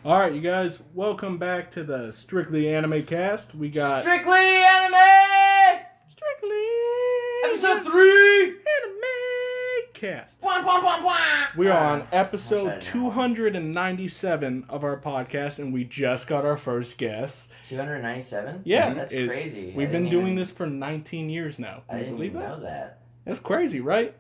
All right, you guys, welcome back to the Strictly Anime Cast. We got Strictly Anime! Strictly Episode 3! Anime Cast. Bwah, bwah, bwah, bwah. We are on episode I didn't 297 of our podcast, and we just got our first guest. 297? Yeah, That's crazy. We've been doing this for 19 years now. I didn't even know that. That's crazy, right?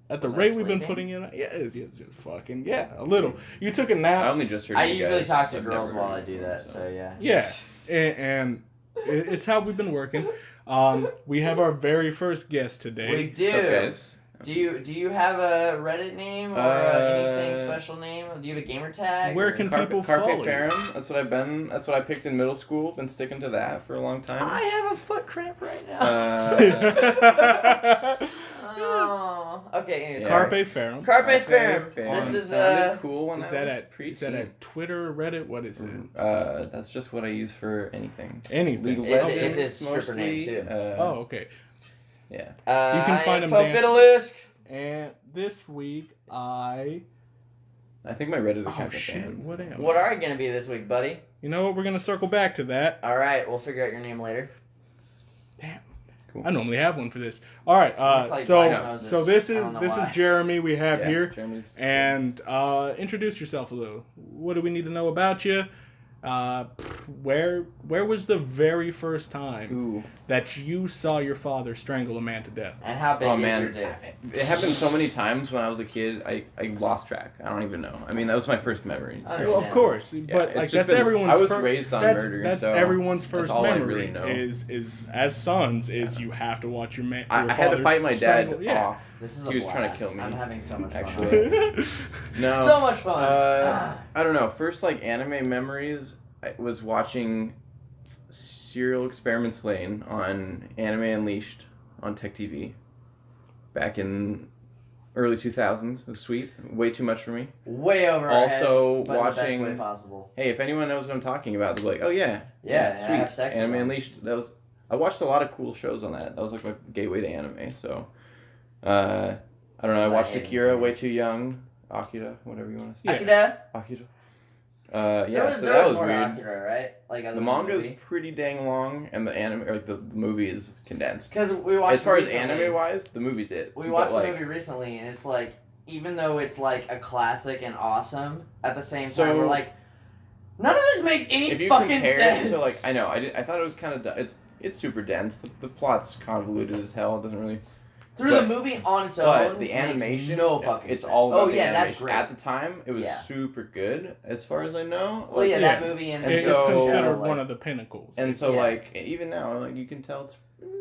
At the Was I rate we've been sleeping? putting in, yeah, it's just fucking, a little. You took a nap. I only just heard I you usually guys. talk to I've girls never while heard I you do before, that, so yeah. Yeah, and it's how we've been working. We have our very first guest today. We do. What's up, guys? Do you have a Reddit name or anything special name? Do you have a gamer tag? Where or- can Carpe people follow you? Ferrum. That's what I've been. That's what I picked in middle school. Been sticking to that for a long time. I have a foot cramp right now. Oh. Okay, anyway, Yeah. sorry. Carpe Ferrum. Carpe Ferrum. Ferrum. This is Sounded cool when Is I that was at preteen. Twitter, Reddit? What is it? That's just what I use for anything. Anything. League of It's- Legends, it's his stripper name, mostly, too. Oh, okay. Yeah. You can find him Fidelisk. And this week I think my Reddit Oh account is shit! banned. What am What I? are you gonna be this week, buddy? You know what? We're gonna circle back to that. All right, we'll figure out your name later. Damn. Cool. I normally have one for this. All right. I'm gonna So call you Black Noses. this I is don't know this why. is Jeremy. We have Yeah, here. Jeremy's And introduce yourself a little. What do we need to know about you? Where was the very first time Ooh. that you saw your father strangle a man to death? And how big Oh is man, your dick? it happened so many times when I was a kid. I lost track. I don't even know. I mean, that was my first memory. I Well, of course, Yeah, but it's like just that's been- everyone's. I was raised on murder, That's so everyone's that's first all I memory. really know. Is as sons is you have to watch your man. I had to fight my dad off. This is a He was blast. trying to kill me. I'm having so much fun. Actually. No. So much fun. I don't know. First, like anime memories, I was watching Serial Experiments Lane on Anime Unleashed on Tech TV back in early 2000s. It was sweet. Way too much for me. Way over our Also heads, but in the best watching- way possible. Hey, if anyone knows what I'm talking about, they're like, "Oh yeah, Yeah, sweet." have sex with Anime them. Unleashed. That was. I watched a lot of cool shows on that. That was like my gateway to anime. So, I don't know. I It's watched like Akira way 80s. too young. Akira, whatever you want to say. Yeah. Akira? Akira. There Yeah, was, so there that was was more to weird. Akira, right? Like other The than manga's movie. pretty dang long, and the anime, or like the movie, is condensed. Because we watched As far as recently- anime wise, the movie's it. We But, watched like, the movie recently, and it's like, even though it's like a classic and awesome, at the same time, So- we're like, none of this makes any If you fucking compare sense. it to like, I know, I thought it was kind of it's super dense. The plot's convoluted as hell. It doesn't really. Through but- the movie on its But own, the makes animation, no fucking it's sense. all about Oh the yeah, animation. that's great. At the time, it was Yeah. super good, as far as I know. Well, yeah, Yeah. that movie and And It's so- considered like, one of the pinnacles. And so, Yeah. like, even now, like, you can tell it's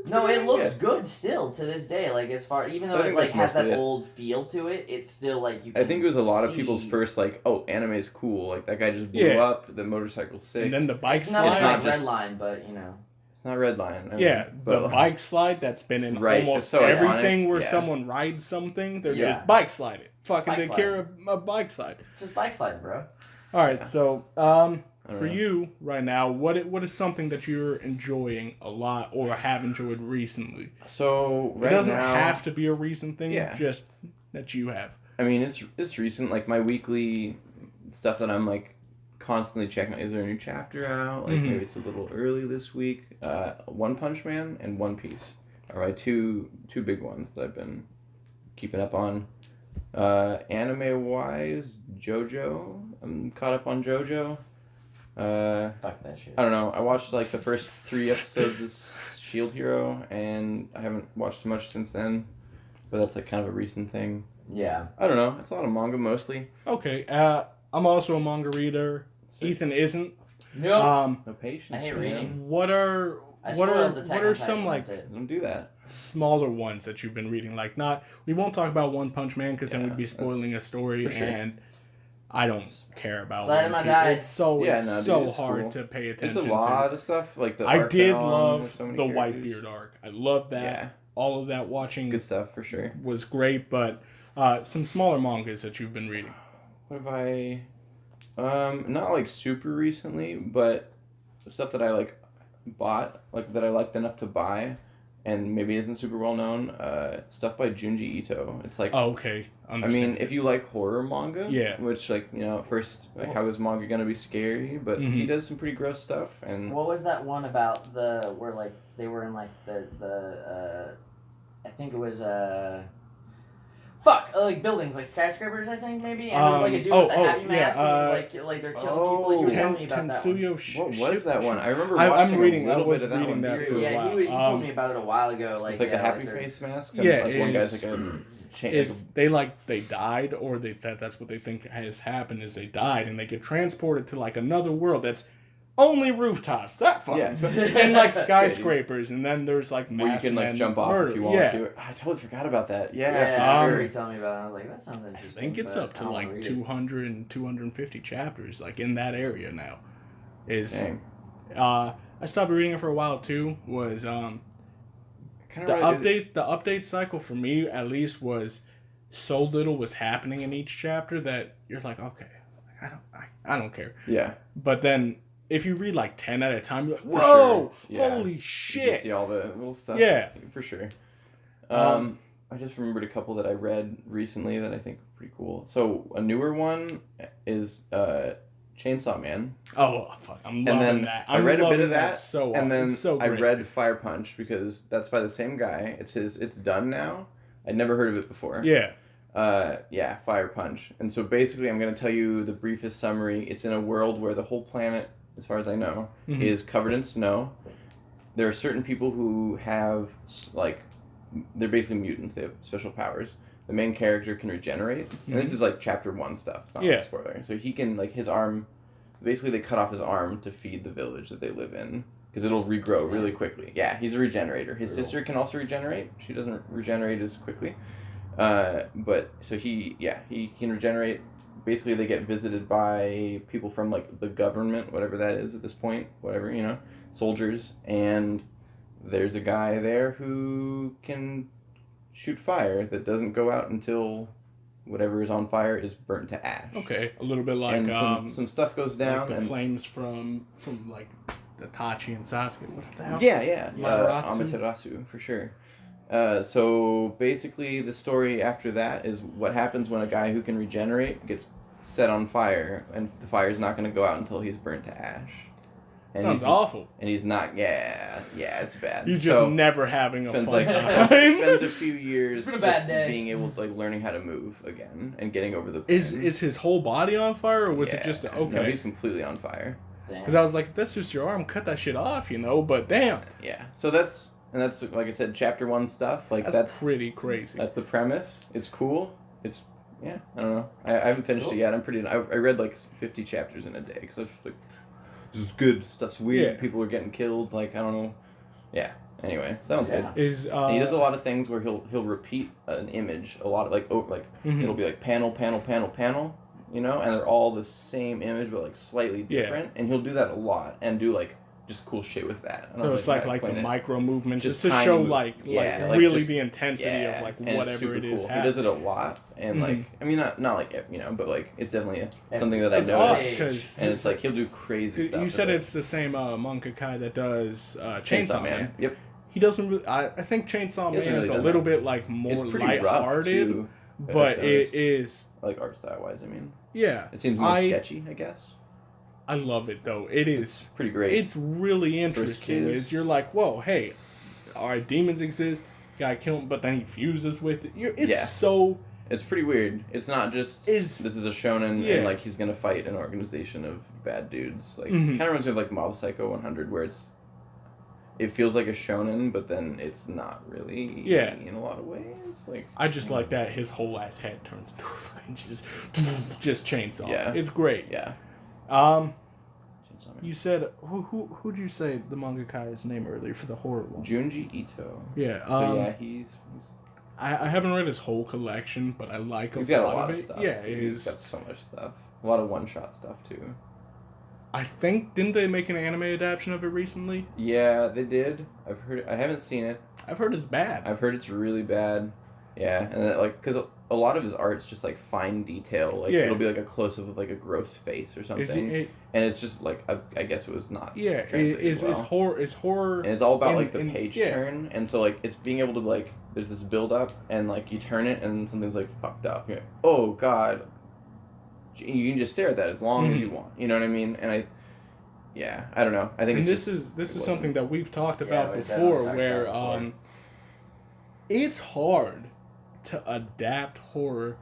No, pretty it looks good. good still to this day. Like as far, even I though it think like that's has that mostly it. old feel to it, it's still like you. I Can think it was a lot of see- people's first, like, oh, anime is cool. Like, that guy just blew Yeah. up, the motorcycle's sick. And then the bike It's not slide. not like just- Redline, but you know. It's not Redline. I Yeah, was- the but, bike slide that's been in Right, almost it's so everything iconic, where yeah. someone rides something, they're Yeah. just bike slide it. Fucking Bike take slide. care of a bike slide. Just bike sliding, bro. All right, Yeah. so I don't for know. you right now, what is something that you're enjoying a lot or have enjoyed recently? So, right It doesn't now, have to be a recent thing, Yeah. just that you have. I mean, it's recent. Like, my weekly stuff that I'm, like, constantly checking out. Is there a new chapter out? Like, Mhm. maybe it's a little early this week. One Punch Man and One Piece are my two big ones that I've been keeping up on. Anime-wise, JoJo. I'm caught up on JoJo. Fuck that shit. I don't know. I watched like the first 3 episodes of Shield Hero, and I haven't watched much since then. But that's like kind of a recent thing. Yeah. I don't know. It's a lot of manga mostly. Okay, I'm also a manga reader. Ethan isn't. Nope. No patience. I hate man. reading. What are I what spoiled are the what are Titan, some like that's it. Don't do that. smaller ones that you've been reading? Like not we won't talk about One Punch Man because then Yeah, we'd be spoiling a story, for sure. and I don't care about. Slide One in my Piece. dice. It's so Yeah, it's no, dude, so it's hard cool. to pay It's attention. a lot of stuff. Like the I arc did that long, love there's so many the characters. Whitebeard arc. I love that. Yeah, All of that watching good stuff for sure. was great, but some smaller mangas that you've been reading. What have I? Not like super recently, but the stuff that I like bought, like that I liked enough to buy. and maybe isn't super well known. Stuff by Junji Ito. It's like. Oh, okay. I mean, if you like horror manga, yeah, which like at first, like how is manga gonna be scary? But he does some pretty gross stuff. And what was that one about where like they were in like the I think it was like buildings, like skyscrapers, I think maybe, and there was like a dude with a happy mask, and he was like they're killing people. You were telling me about that one. What was that one? I remember watching a little bit of that one. He told me about it a while ago. Like the happy face mask. Yeah, like one guy's like a they died, or that's what they think has happened is they died and they get transported to like another world that's only rooftops. That fun. Yeah. And like skyscrapers, and then there's like where you can like jump off if you want to. I totally forgot about that. Yeah, for sure. You tell me about it. I was like, that sounds interesting. I think it's up to like 200 and 250 chapters, like in that area now. Dang. I stopped reading it for a while too. Was the update cycle for me at least was so little was happening in each chapter that you're like, okay, I don't care. Yeah. But then if you read like 10 at a time, you're like, whoa, holy shit. You can see all the little stuff. Yeah. For sure. I just remembered a couple that I read recently that I think are pretty cool. So a newer one is Chainsaw Man. Oh, fuck. I'm loving that. I read a bit of that, and then I read Fire Punch because that's by the same guy. It's done now. I'd never heard of it before. Yeah. Fire Punch. And so basically I'm going to tell you the briefest summary. It's in a world where the whole planet, as far as I know, is covered in snow. There are certain people who have, like, they're basically mutants. They have special powers. The main character can regenerate. And this is, like, chapter 1 stuff. It's not like a spoiler. So he can, like, his arm, basically they cut off his arm to feed the village that they live in. Because it'll regrow really quickly. Yeah, he's a regenerator. His sister can also regenerate. She doesn't regenerate as quickly. But so he can regenerate. Basically, they get visited by people from like the government, whatever that is at this point, whatever, soldiers, and there's a guy there who can shoot fire that doesn't go out until whatever is on fire is burnt to ash. Okay, a little bit like and some stuff goes down. Like the flames from like the Tachi and Sasuke. What the hell? Yeah. Amaterasu for sure. So basically the story after that is what happens when a guy who can regenerate gets set on fire, and the fire is not going to go out until he's burnt to ash. And sounds awful. And he's not, it's bad. He's just never having a fun time. Spends a few years just being able to, like, learning how to move again and getting over the pain. Is his whole body on fire, or was it just okay? No, he's completely on fire. Because I was like, if that's just your arm, cut that shit off, but damn. Yeah, so that's like I said, chapter 1 stuff. Like that's pretty crazy. That's the premise. It's cool. It's I don't know. I haven't finished it yet. I read like 50 chapters in a day because I was just like, this is good. Stuff's weird. Yeah. People are getting killed. Like I don't know. Yeah. Anyway, so that one's good. And he does a lot of things where he'll repeat an image a lot of it'll be like panel, and they're all the same image but like slightly different. And he'll do that a lot and do like just cool shit with that. So it's like the micro movements, just to show like really the intensity of like whatever it is. Cool. He does it a lot, and like I mean not like but like it's definitely something that I noticed. And it's like he'll do crazy stuff. You said it's the same mangaka that does Chainsaw Man. Yep. He doesn't really. I think Chainsaw Man is a little bit like more lighthearted, but it is like art style wise. I mean, yeah, it seems more sketchy, I guess. I love it though. It's pretty great. It's really interesting. You're like, whoa, hey, all right, demons exist. Gotta kill him, but then he fuses with it. It's pretty weird. It's not just this is a shonen and like he's gonna fight an organization of bad dudes. Like kind of reminds me of like Mob Psycho 100, where it feels like a shonen, but then it's not really. Yeah. In a lot of ways, like I just like that his whole ass head turns into a fucking just chainsaw. Yeah. It's great. Yeah. You said who'd you say the mangaka's name earlier for the horror one? Junji Ito. Yeah. So he's I haven't read his whole collection, but I like he's got a lot of stuff. Yeah, he's got so much stuff. A lot of one-shot stuff too. I think didn't they make an anime adaptation of it recently? Yeah, they did. I haven't seen it. I've heard it's bad. I've heard it's really bad. Yeah, and that, like because a lot of his art's just like fine detail. Like it'll be like a close up of like a gross face or something, and it's just like I guess it was not. Yeah, is horror. And it's all about like the page turn, and so like it's being able to like there's this build up, and like you turn it, and something's like fucked up. You're like, oh god, you can just stare at that as long as you want. You know what I mean? And I don't know. I think and this is something that we've talked about before, where it's hard to adapt horror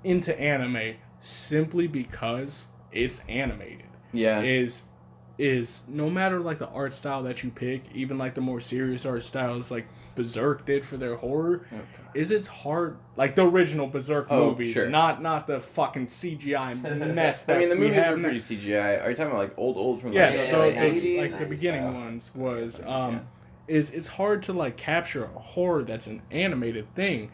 into anime simply because it's animated. Yeah. Is no matter like the art style that you pick, even like the more serious art styles like Berserk did for their horror, it's hard, like the original Berserk movies, not the fucking CGI mess that I mean, the movies were pretty CGI. Are you talking about like old from the 80s? Like the beginning ones was it's hard to like capture a horror that's an animated thing.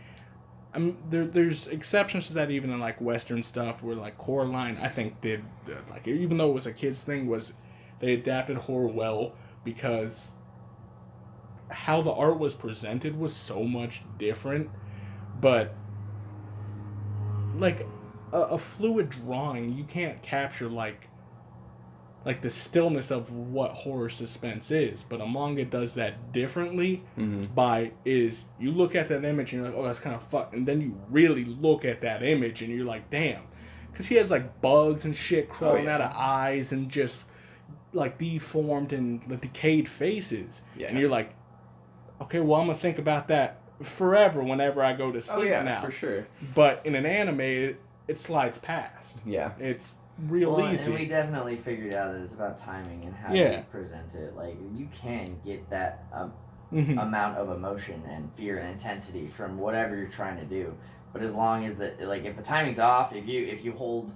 I mean, there's exceptions to that even in like Western stuff where like Coraline I think did like, even though it was a kids thing, was they adapted horror well because how the art was presented was so much different. But like a fluid drawing, you can't capture like the stillness of what horror suspense is, but a manga does that differently. You look at that image and you're like, oh, that's kind of fucked, and then you really look at that image and you're like, damn, because he has like bugs and shit crawling out of eyes and just like deformed and like decayed faces, and you're like, okay, well, I'm gonna think about that forever whenever I go to sleep now. For sure. But in an anime, it slides past. Yeah. It's real easy. And we definitely figured out that it's about timing and how you present it. Like, you can get that amount of emotion and fear and intensity from whatever you're trying to do. But as long as if the timing's off, if you hold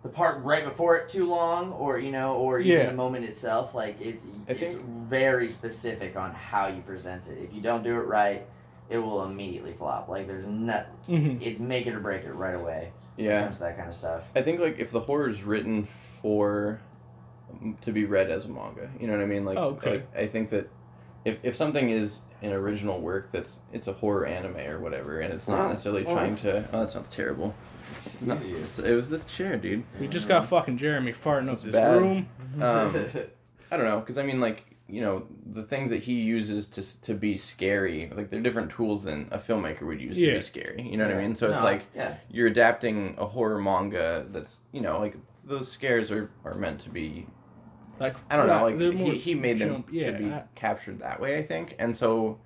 the part right before it too long, or even the moment itself, like it's very specific on how you present it. If you don't do it right, it will immediately flop. Like there's it's make it or break it right away. Yeah, when it comes to that kind of stuff. I think like if the horror is written to be read as a manga, you know what I mean? Like, like I think that if something is an original work it's a horror anime or whatever, and it's not necessarily trying to. Oh, that sounds terrible. No, it was this chair, dude. We just got fucking Jeremy farting up this room. I don't know, because I mean, like, the things that he uses to be scary, like they're different tools than a filmmaker would use to be scary. You know what I mean? So it's you're adapting a horror manga that's like those scares are meant to be. Like, I don't know, like he made them to be captured that way, I think, and so.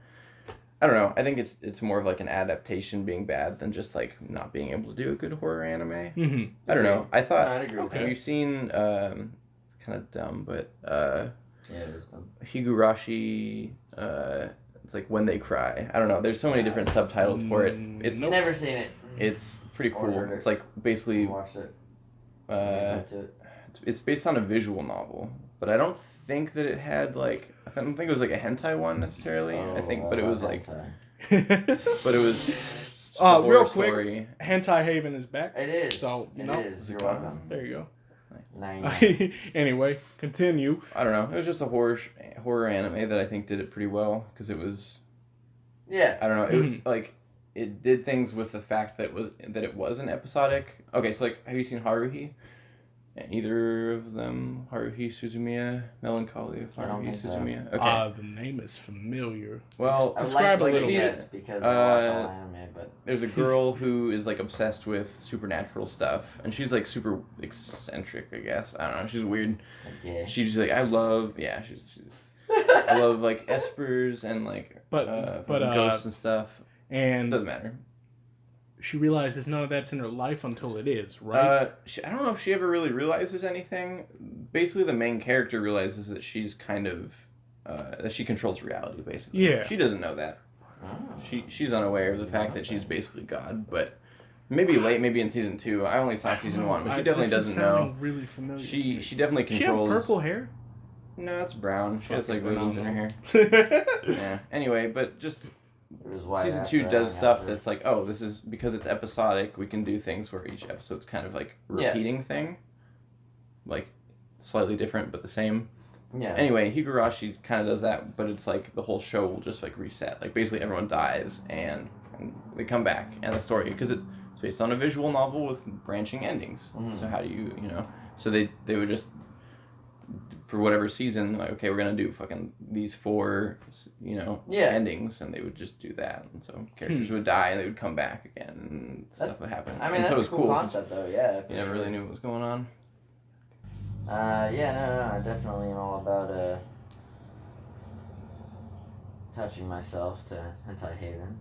I don't know. I think it's more of like an adaptation being bad than just like not being able to do a good horror anime. I don't know. I thought. I'd agree with that. Have you seen? It's kind of dumb, but it is dumb. Higurashi. It's like When They Cry. I don't know. There's so many different subtitles for it. It's never seen it. It's pretty cool. It's like basically. Watched it. It's based on a visual novel, but I don't think that it had like. I don't think it was like a hentai one necessarily. But it was like. But it was. Real quick, story. Hentai Haven is back. It is. So it is. You're welcome. There you go. Nice. Anyway, continue. I don't know. It was just a horror anime that I think did it pretty well because it was. Yeah. I don't know. It did things with the fact that it was an episodic. Okay, so like, have you seen Haruhi? Either of them, Haruhi Suzumiya, Melancholy of Haruhi Suzumiya. So. Okay. The name is familiar. Well, describe a little. Because I watch all anime, but there's a girl who is like obsessed with supernatural stuff, and she's like super eccentric, I guess. I don't know. She's weird. Yeah. She's like, I love I love like espers and like ghosts and stuff. And doesn't matter. She realizes none of that's in her life until it is, right? I don't know if she ever really realizes anything. Basically, the main character realizes that she's kind of that she controls reality. Basically, yeah. She doesn't know that. Oh. She's unaware of the fact that she's basically God. But maybe maybe in season 2. I only saw season 1, but she definitely doesn't know. Really familiar. She definitely controls. She have purple hair? No, it's brown. She has like ribbons in her hair. Yeah. Anyway, but just. Season 2 does stuff that's like, oh, this is because it's episodic. We can do things where each episode's kind of like repeating thing, like slightly different but the same. Yeah. Anyway, Higurashi kind of does that, but it's like the whole show will just like reset. Like basically everyone dies and they come back and the story because It's based on a visual novel with branching endings. Mm-hmm. So how do you, So they would just, for whatever season, like, okay, we're going to do fucking these 4, endings, and they would just do that. And so characters would die, and they would come back again, and stuff would happen. I mean, and that's so it a was cool concept, though, yeah. You never really knew what was going on. No, I definitely am all about, touching myself to Hentai Haven.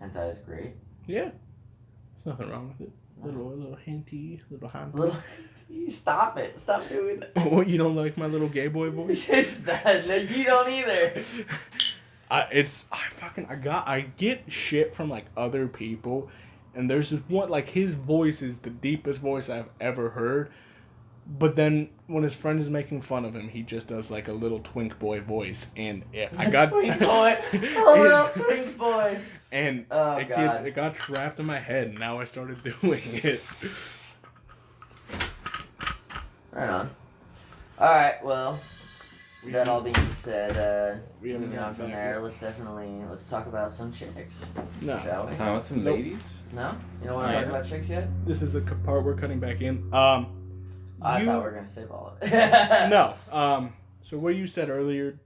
Hentai is great. Yeah. There's nothing wrong with it. Little hinty, little hanty. Little, stop it. Stop doing that. Oh, you don't like my little gay boy voice? No, you don't either. I get shit from like other people, and there's this one, like, his voice is the deepest voice I've ever heard. But then when his friend is making fun of him, he just does like a little twink boy voice, and twink boy, a little twink boy, and it got trapped in my head, and now I started doing it. Right on. All right, well, that all being said, moving on from there, let's talk about some chicks. No, shall we? Talking about some ladies. No, you don't want to talk about chicks yet? This is the part we're cutting back in. I thought we were gonna save all of it. No. So what you said earlier,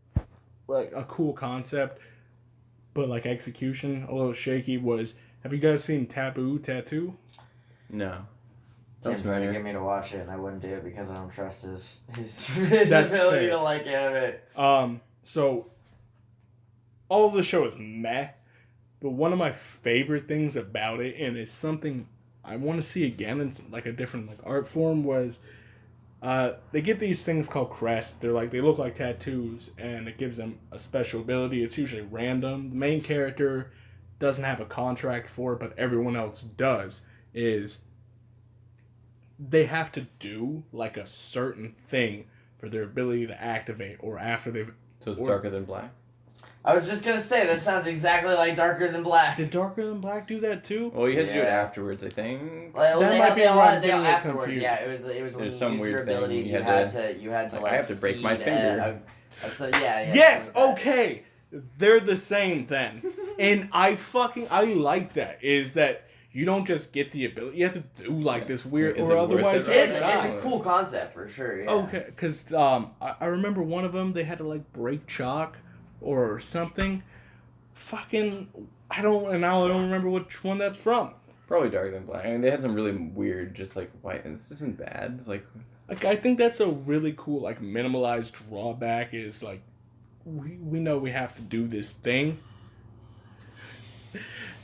like a cool concept, but like execution a little shaky, was, have you guys seen Taboo Tattoo? No. Tim's trying to get me to watch it, and I wouldn't do it because I don't trust his ability to like anime. So all of the show is meh, but one of my favorite things about it, and it's something I want to see again in like a different like art form, was they get these things called crests. They look like tattoos, and it gives them a special ability. It's usually random. The main character doesn't have a contract for it, but everyone else does. Is they have to do like a certain thing for their ability to activate, or after they've... So it's Darker Than Black? I was just gonna say, that sounds exactly like Darker Than Black. Did Darker Than Black do that too? Well, you had to do it afterwards, I think. Well, that might be where I'm getting it afterwards. confused. Yeah, it was when you some used your weird thing. abilities. You had to like I have to break my finger. Yes, okay. They're the same then. And I like that. Is that you don't just get the ability, you have to do like this weird, Is or it otherwise... worth it? It's a cool concept for sure, yeah. Okay, because I remember one of them, they had to like break chalk or something. Fucking, I don't remember which one that's from. Probably Darker Than Black. I mean, they had some really weird, just like, why, this isn't bad. Like I think that's a really cool, like, minimalized drawback is, like, we know we have to do this thing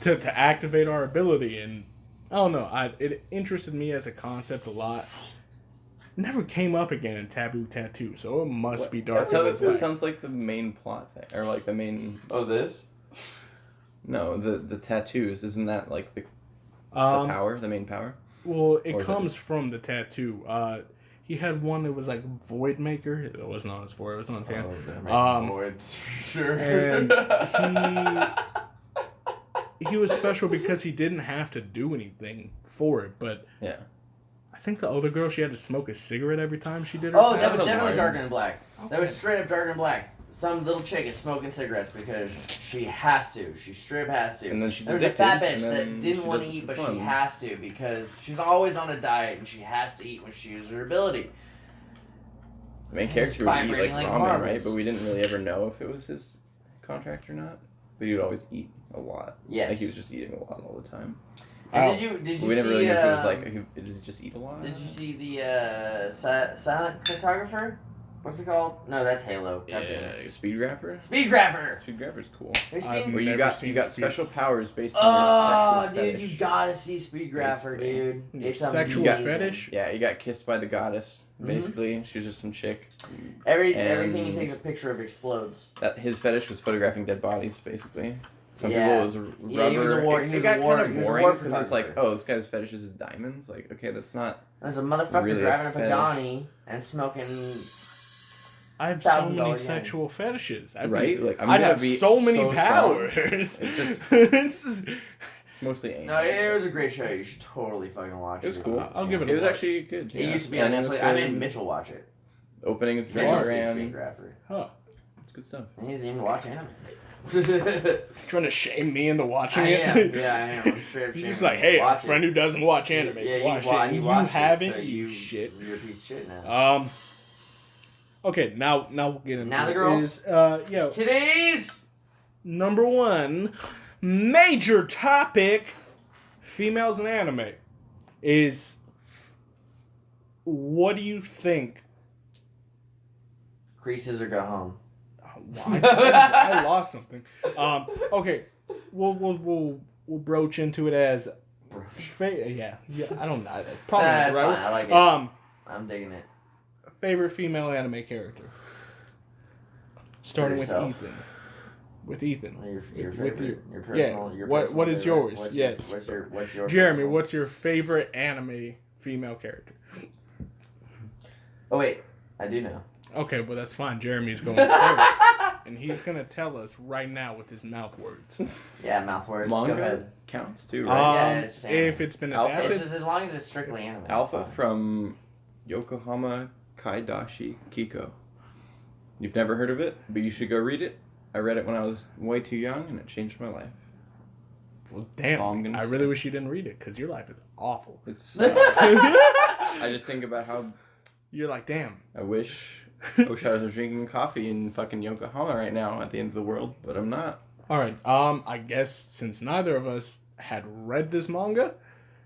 to activate our ability, and I don't know, it interested me as a concept a lot. Never came up again in Taboo Tattoo, so it must be Darker Than Black. That sounds like the main plot thing, or like the main... Oh, this? No, the tattoos, isn't that like the power, the main power? Well, it comes from the tattoo. He had one that was like Void Maker. It wasn't on his forehead, it was on his hand. Voids, for sure. And he was special because he didn't have to do anything for it, but yeah. I think the other girl, she had to smoke a cigarette every time she did her that was tattoo. definitely Darker Than Black. Okay. That was straight up Darker Than Black. Some little chick is smoking cigarettes because she has to. She straight up has to. And then she's There's addicted, a fat bitch and that didn't want to eat, but she has to because she's always on a diet and she has to eat when she uses her ability. The main character would eat like ramen, marbles. right? But we didn't really ever know if it was his contract or not. But he would always eat a lot. Yes. Like he was just eating a lot all the time. And did you we never see, really knew if it was like, did he just eat a lot? Did you see the silent cartographer? What's it called? No, that's Halo. Yeah, Speedgrapher? Speedgrapher! Speedgrapher's cool. I've Where you never got special powers based on your sexual fetish. Dude, you gotta see Speedgrapher, dude. It's sexual fetish? Yeah, you got kissed by the goddess, basically. She was just some chick. Everything he takes a picture of explodes. That his fetish was photographing dead bodies, basically. Some Yeah. people it was rubber. Yeah, he was a war. It got kind of boring because it's like, photographer. oh, this guy's fetish is diamonds. Like, okay, that's not. There's a motherfucker really driving a fetish. Pagani and smoking. I have so many $1,000 sexual fetishes. Right? Like, I'd have so many strong. powers. It's just mostly anal. No, it was a great show. You should totally fucking watch it. It was cool. I'll give it a It was watch. actually good. It used to be on Netflix. I made Mitchell watch it. Opening is Mitchell Instagram. Speedgrapher. Huh. It's good stuff. And he doesn't even watch anime. Trying to shame me into watching I it? am. Yeah, I am. I'm straight up He's shaming just like, you. hey, Watch a friend it. who doesn't watch anime, Yeah, so watch it. you You watched haven't, it, so you shit. You're a piece of shit now. Okay, now we'll get into Now the it. girls. Today's number one major topic, females in anime, is what do you think? Creases or go home. Why? I lost something. Okay, we'll broach into it as. Yeah. I don't know. That's probably not the right fine. word. I like it. I'm digging it. Favorite female anime character. Starting with Ethan. With Ethan. Your favorite, your personal. Yeah. Your What personal is favorite. yours? Yes. What's your Jeremy? personal? What's your favorite anime female character? Oh wait, I do know. Okay, well that's fine. Jeremy's going first, and he's gonna tell us right now with his mouth words. Yeah, mouth words. Manga Go ahead. counts too, right? Yeah, it's just anime. If it's been Alpha. adapted, It's just as long as it's strictly anime. Alpha from Yokohama Kaidashi Kiko. You've never heard of it, but you should go read it. I read it when I was way too young, and it changed my life. well, damn. I really say. wish you didn't read it because your life is awful. It's. I just think about how You're like, damn. I wish I was drinking coffee in fucking Yokohama right now at the end of the world, but I'm not. All right. I guess since neither of us had read this manga,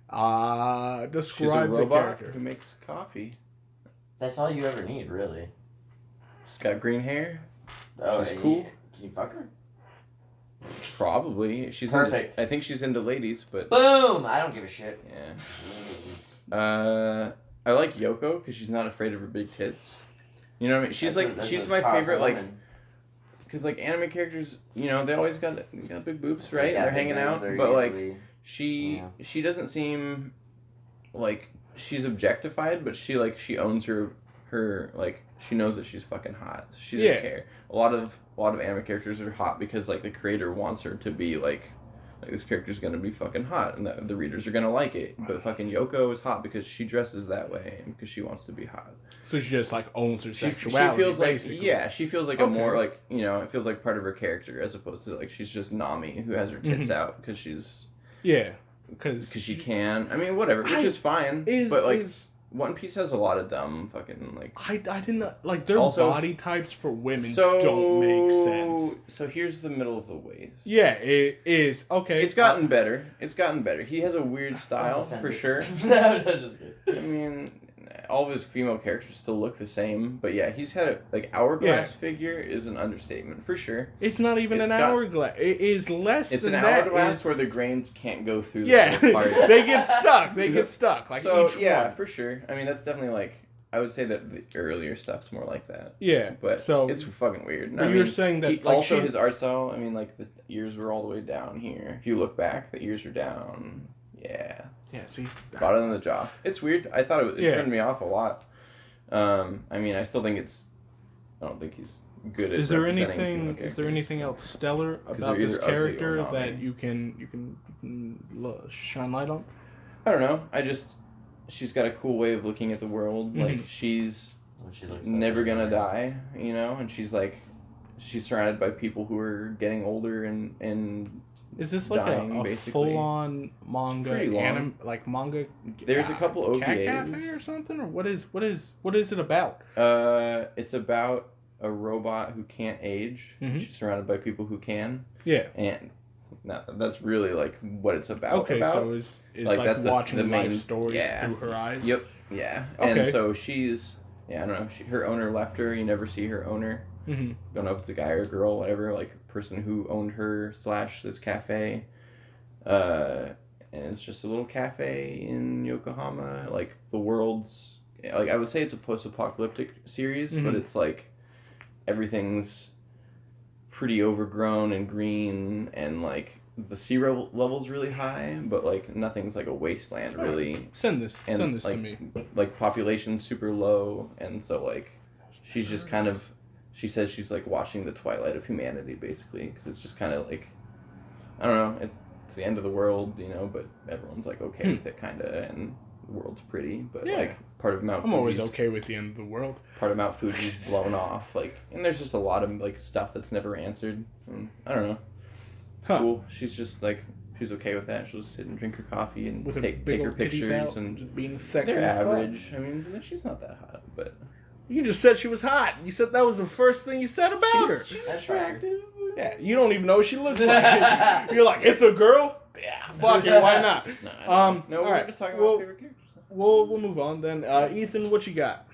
She's a describe the robot character. who makes coffee. That's all you ever need, really. She's got green hair. Oh, She's cool. Can you fuck her? Probably. She's Perfect. I think she's into ladies, but Boom! I don't give a shit. yeah. I like Yoko because she's not afraid of her big tits. You know what I mean? She's she's my favorite, because anime characters, they always got big boobs, right? They're hanging out, but she doesn't seem like she's objectified, but she owns her she knows that she's fucking hot. So she doesn't care. A lot of anime characters are hot because the creator wants her to be like this character's gonna be fucking hot and the readers are gonna like it. But fucking Yoko is hot because she dresses that way and because she wants to be hot. So she just owns her She sexuality. feels basically. she feels like a more it feels like part of her character as opposed to she's just Nami who has her tits out because she's because she can. I mean, whatever, which is fine. One Piece has a lot of dumb fucking I didn't their body types for women don't make sense. So here's the middle of the ways. Yeah, it is okay. It's gotten better. He has a weird style for sure. No, just kidding. I mean, all of his female characters still look the same, but yeah, he's had hourglass figure is an understatement for sure. It's not even an hourglass. It is less. It's than an hourglass where the grains can't go through. The part. They get stuck. So yeah, for sure. I mean, that's definitely I would say that the earlier stuff's more like that. Yeah, but it's fucking weird. But you're saying that his art style. I mean, the ears were all the way down here. If you look back, the ears are down. Yeah. Yeah, see? Got it on the jaw. It's weird. I thought it turned me off a lot. I mean, I still think I don't think he's good at representing female characters. Is there anything else stellar about this character that you can shine light on? I don't know. She's got a cool way of looking at the world. Mm-hmm. She's never gonna die, and she's surrounded by people who are getting older and is this dying, a full-on manga manga? There's a couple OVAs. Cat Cafe or something, or what is it about? It's about a robot who can't age. Mm-hmm. She's surrounded by people who can. Yeah. And that's really what it's about. Okay, so is that's watching the main life stories through her eyes. Yep. Yeah. Okay. And so she's I don't know. Her owner left her. You never see her owner. Mm-hmm. Don't know if it's a guy or a girl, whatever. Person who owned her / this cafe. And it's just a little cafe in Yokohama. The world's I would say it's a post-apocalyptic series, mm-hmm. but it's everything's pretty overgrown and green, and the sea level's really high, but nothing's a wasteland really. Send this to me. Population's super low, and so she's just kind of. She says she's watching the twilight of humanity, basically, because it's just kind of I don't know, it's the end of the world, but everyone's okay with it, kind of, and world's pretty, but Yeah. like part of Mount I'm always Fuji's, okay with the end of the world. part of Mount Fuji's blown off, like, and there's just a lot of like stuff that's never answered. And I don't know. It's cool. She's just like she's okay with that. She'll just sit and drink her coffee and With take her pictures and just being sexy they're as average. fuck. I mean, she's not that hot, but You just said she was hot. You said that was the first thing you said about her. she's That's attractive. Yeah, you don't even know what she looks like. You're like, it's a girl? Yeah, fuck it, why not? No, we're alright, just talking well, about favorite characters. We'll move on then. Ethan, what you got?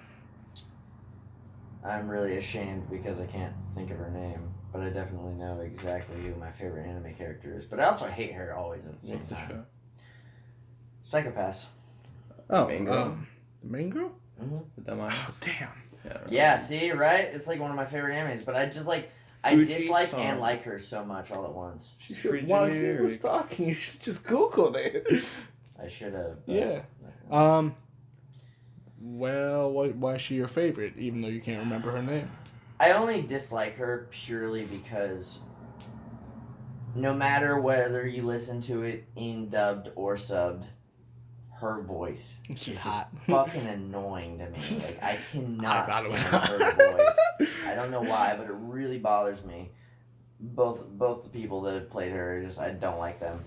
I'm really ashamed because I can't think of her name, but I definitely know exactly who my favorite anime character is. But I also hate her always at the same What's the time. show? Psychopaths. Oh, Main girl? The main girl? Mm-hmm. The dumb eyes. Oh, damn. Yeah, see, right? It's like one of my favorite animes, but I just like I Fuji dislike song. and like her so much all at once. She's Should, pretty while he generic. was talking, you should just Googled it. I should have. Yeah. Well, why is she your favorite, even though you can't remember her name? I only dislike her purely because no matter whether you listen to it in dubbed or subbed, her voice She's is hot. just fucking annoying to me. Like I cannot I thought it stand was her voice. I don't know why, but it really bothers me. Both the people that have played her, just I don't like them,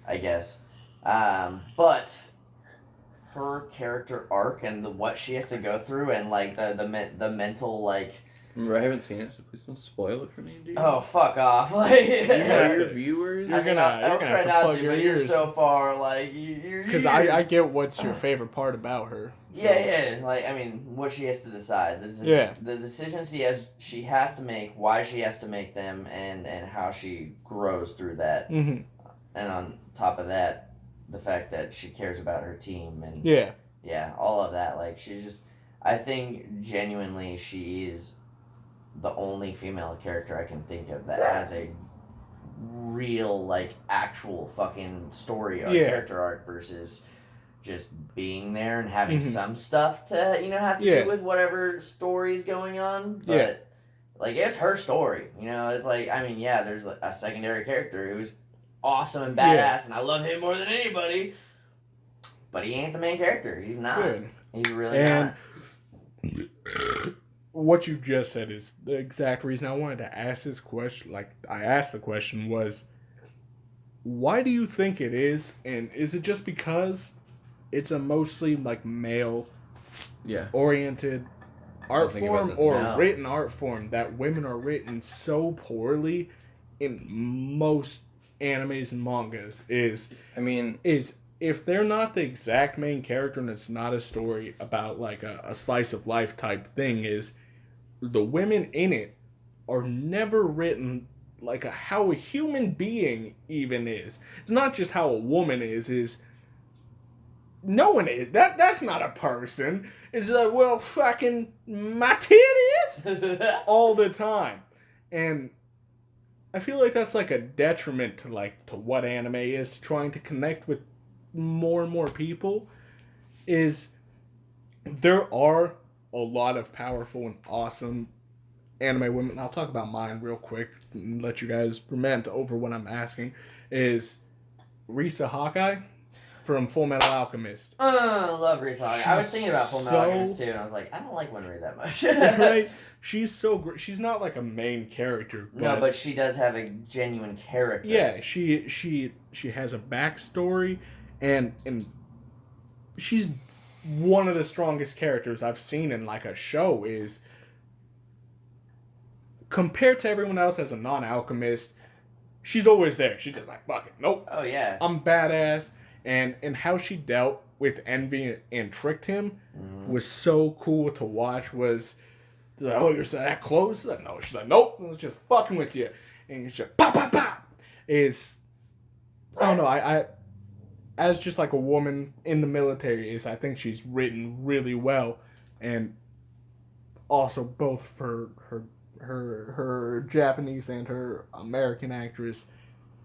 I guess. But her character arc and what she has to go through and like the mental like. Remember, I haven't seen it, so please don't spoil it for me, dude. Oh, fuck off! Like You know your viewers. You're gonna I'll have try to not plug to, your but you're ears. so far like you're. Because I get what's your favorite part about her. So. Yeah. Like I mean, what she has to decide. The decisions she has to make, why she has to make them, and how she grows through that. Mm-hmm. And on top of that, the fact that she cares about her team and Yeah. all of that. Like she's just, I think genuinely she is the only female character I can think of that has a real like actual fucking story or character arc versus just being there and having some stuff to have to do with whatever story's going on. But like it's her story, it's like I mean there's a secondary character who's awesome and badass and I love him more than anybody, but he ain't the main character. He's not. Good. He's really not. What you just said is the exact reason I wanted to ask this question. Like, I asked the question was, why do you think it is? And is it just because it's a mostly, like, male-oriented art form or written art form that women are written so poorly in most animes and mangas is if they're not the exact main character and it's not a story about, like, a slice of life type thing is the women in it are never written like how a human being even is. It's not just how a woman is no one is. That's not a person. It's like, well, fucking my titties all the time. And I feel like that's like a detriment to what anime is, trying to connect with more and more people. Is there are a lot of powerful and awesome anime women. I'll talk about mine real quick and let you guys ferment over what I'm asking. Is Risa Hawkeye from Full Metal Alchemist. Love Risa Hawkeye. I was thinking about Full Metal Alchemist too, and I was like, I don't like Winry that much. Right? She's so great. She's not like a main character. But she does have a genuine character. Yeah, she has a backstory, and she's one of the strongest characters I've seen in like a show. Is compared to everyone else as a non-alchemist, she's always there. She's just like, fuck it, nope. Oh yeah. I'm badass. And how she dealt with Envy and tricked him was so cool to watch. Was like, oh, you're that close? Like, no. She's like, nope, I was just fucking with you. And it's just pop, pop, pop. Is I don't know. I as just like a woman in the military I think she's written really well, and also both for her Japanese and her American actress,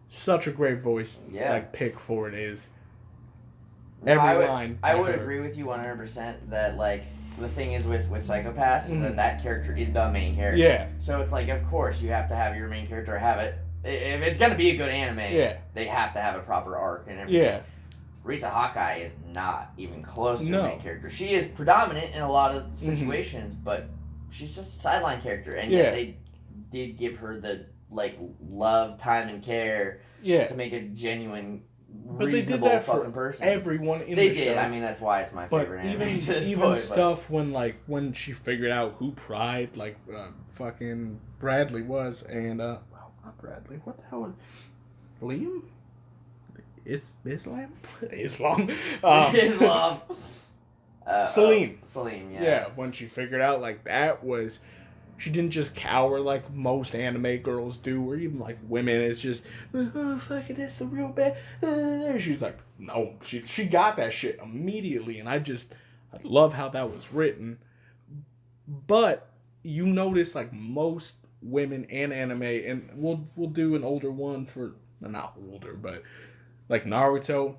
such a great voice like pick for it is. Every line. I would agree with you 100% that like the thing is with Psychopaths is that character is the main character. Yeah. So it's like of course you have to have your main character have it. If it's gonna be a good anime, they have to have a proper arc and everything. Yeah. Risa Hawkeye is not even close to the main character. She is predominant in a lot of situations, but she's just a sideline character, and yet they did give her the love, time, and care to make a genuine, reasonable fucking person. Everyone in the show. They did. I mean, that's why it's my favorite anime. Even stuff when she figured out who Pride, fucking Bradley was, and well, not Bradley. What the hell? Liam? Islam? Islam. Islam. Celine. Celine, yeah. Yeah, when she figured out that was, she didn't just cower like most anime girls do, or even women. It's just, oh, fucking, that's the real bad. She's like, no, she got that shit immediately, and I love how that was written. But you notice most women and anime, and we'll do an older one for, not older, but Naruto.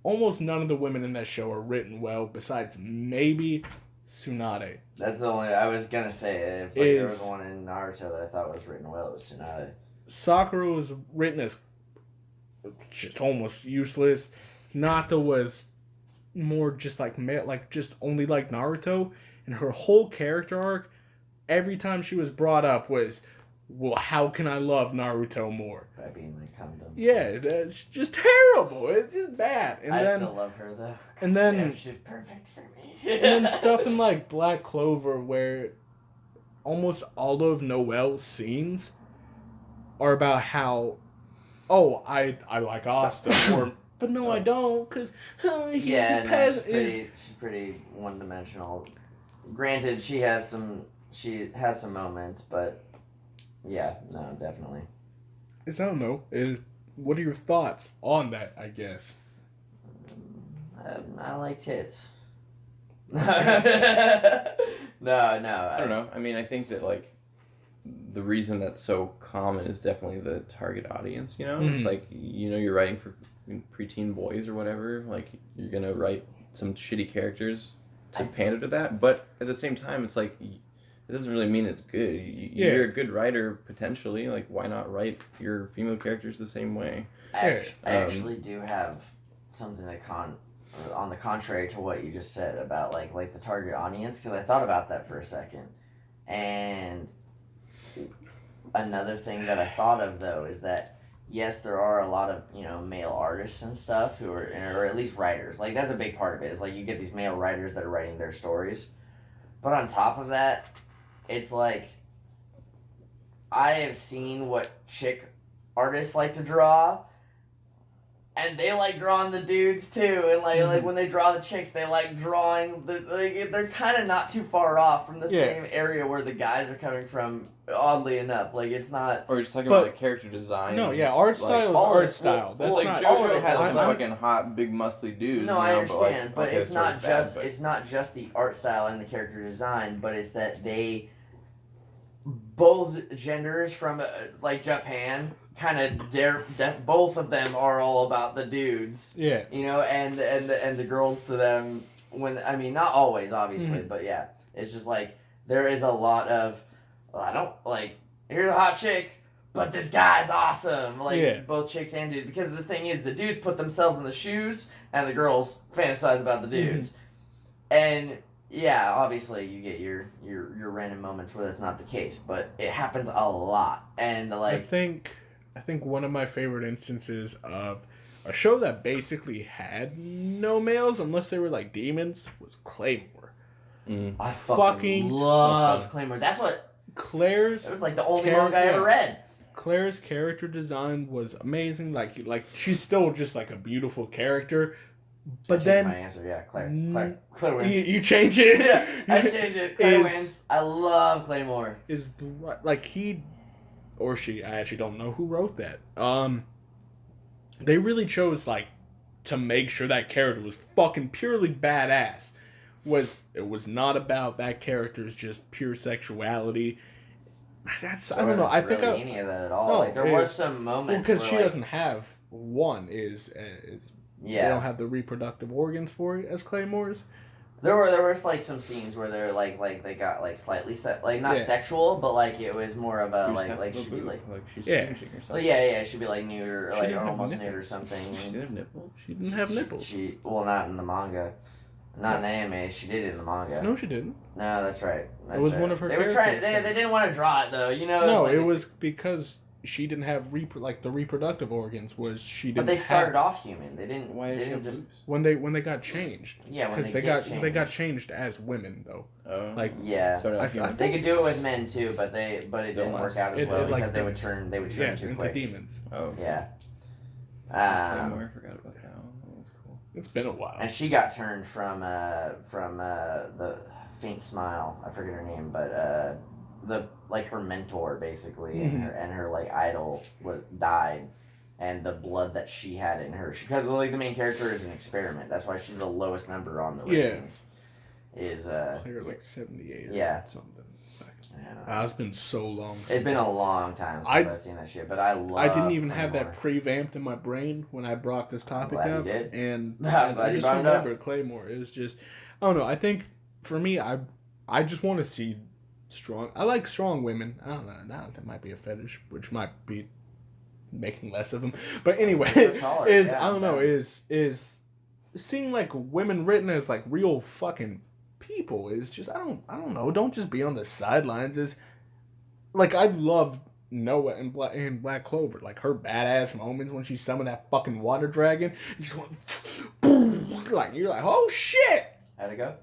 Almost none of the women in that show are written well, besides maybe Tsunade. That's the only, I was gonna say, if there was one in Naruto that I thought was written well, it was Tsunade. Sakura was written as just almost useless. Hinata was more just just only like Naruto, and her whole character arc, every time she was brought up was, well, how can I love Naruto more? By being condoms. Yeah, it's just terrible. It's just bad. And I still love her though. And then she's perfect for me. And then stuff in Black Clover where almost all of Noelle's scenes are about how, oh, I like Asta, or but no, I don't, because he's a peasant. She's pretty one-dimensional. Granted, she has some moments, but yeah, no, definitely. I don't know. What are your thoughts on that, I guess? I like tits. No. I don't know. I mean, I think that the reason that's so common is definitely the target audience, you know? Mm-hmm. It's you're writing for preteen boys or whatever. You're going to write some shitty characters to pander to that. But at the same time, it's it doesn't really mean it's good. You're a good writer, potentially. Why not write your female characters the same way? I actually do have something on the contrary to what you just said about the target audience, because I thought about that for a second. And another thing that I thought of, though, is that yes, there are a lot of male artists and stuff who are, or at least writers. That's a big part of it, is you get these male writers that are writing their stories. But on top of that, it's I have seen what chick artists like to draw, and they like drawing the dudes too, and when they draw the chicks, they like drawing they're kind of not too far off from the same area where the guys are coming from. Oddly enough, it's not. Or you're just talking about character design. No, yeah, art style is art style. That's not. JoJo has some fucking hot, big, muscly dudes. No, I understand, but it's not just it's not just the art style and the character design, but it's that both genders from Japan kind of both of them are all about the dudes. Yeah. And the girls to them, not always obviously, but yeah, it's just there is a lot of, well, I don't here's a hot chick, but this guy's awesome. Both chicks and dudes, because the thing is, the dudes put themselves in the shoes and the girls fantasize about the dudes. And yeah, obviously you get your random moments where that's not the case, but it happens a lot. And I think one of my favorite instances of a show that basically had no males unless they were demons was Claymore. I fucking love Claymore. That's what Claire's. It was the only manga I ever read. Claire's character design was amazing. She's still just a beautiful character. But then my answer, yeah, Claire wins. You change it. Yeah, I change it. Claire wins. I love Claymore. Is he or she? I actually don't know who wrote that. They really chose to make sure that character was fucking purely badass. It was not about that character's just pure sexuality. I don't know. I think any of that at all. No, there was some moments because she doesn't have one. They don't have the reproductive organs for it as Claymore's. There were like some scenes where they're like they got like slightly not sexual, but like it was more of a like she'd be like she's changing herself. Well, yeah, she'd be like nude or like or almost nude or something. She didn't have nipples. She didn't have nipples. She well, not in the manga, not in the anime. She did it in the manga. No, she didn't. No, that's right. It was one of her. They were trying. They didn't want to draw it though. You know. No, it was because she didn't have the reproductive organs. Was she didn't? But they started off human. They didn't. Why they didn't just when they got changed. Yeah, when they got changed as women though. Oh. Like yeah, they could do it with men too, but it didn't work out as well because they would turn too quick. Demons. Oh. Yeah. I forgot about that. That was cool. It's been a while. And she got turned from the Faint Smile. I forget her name, but her mentor basically, and her like idol died, and the blood that she had in her, because like the main character is an experiment. That's why she's the lowest number on the ratings. Is clear like 78 or something. It's been so long. It's been a long time since I've seen that shit, but I didn't even have that pre-vamped in my brain when I brought this topic up. You did. And I just remember Claymore. It was just, I don't know. I think for me, I just want to see strong. I like strong women. I don't know. Now that might be a fetish, which might be making less of them. But anyway, is seeing like women written as like real fucking people is just I don't know. Don't just be on the sidelines. Is like I love Noah in Black Clover, like her badass moments when she summoned that fucking water dragon and just went boom, like you're like, oh shit. How'd it go?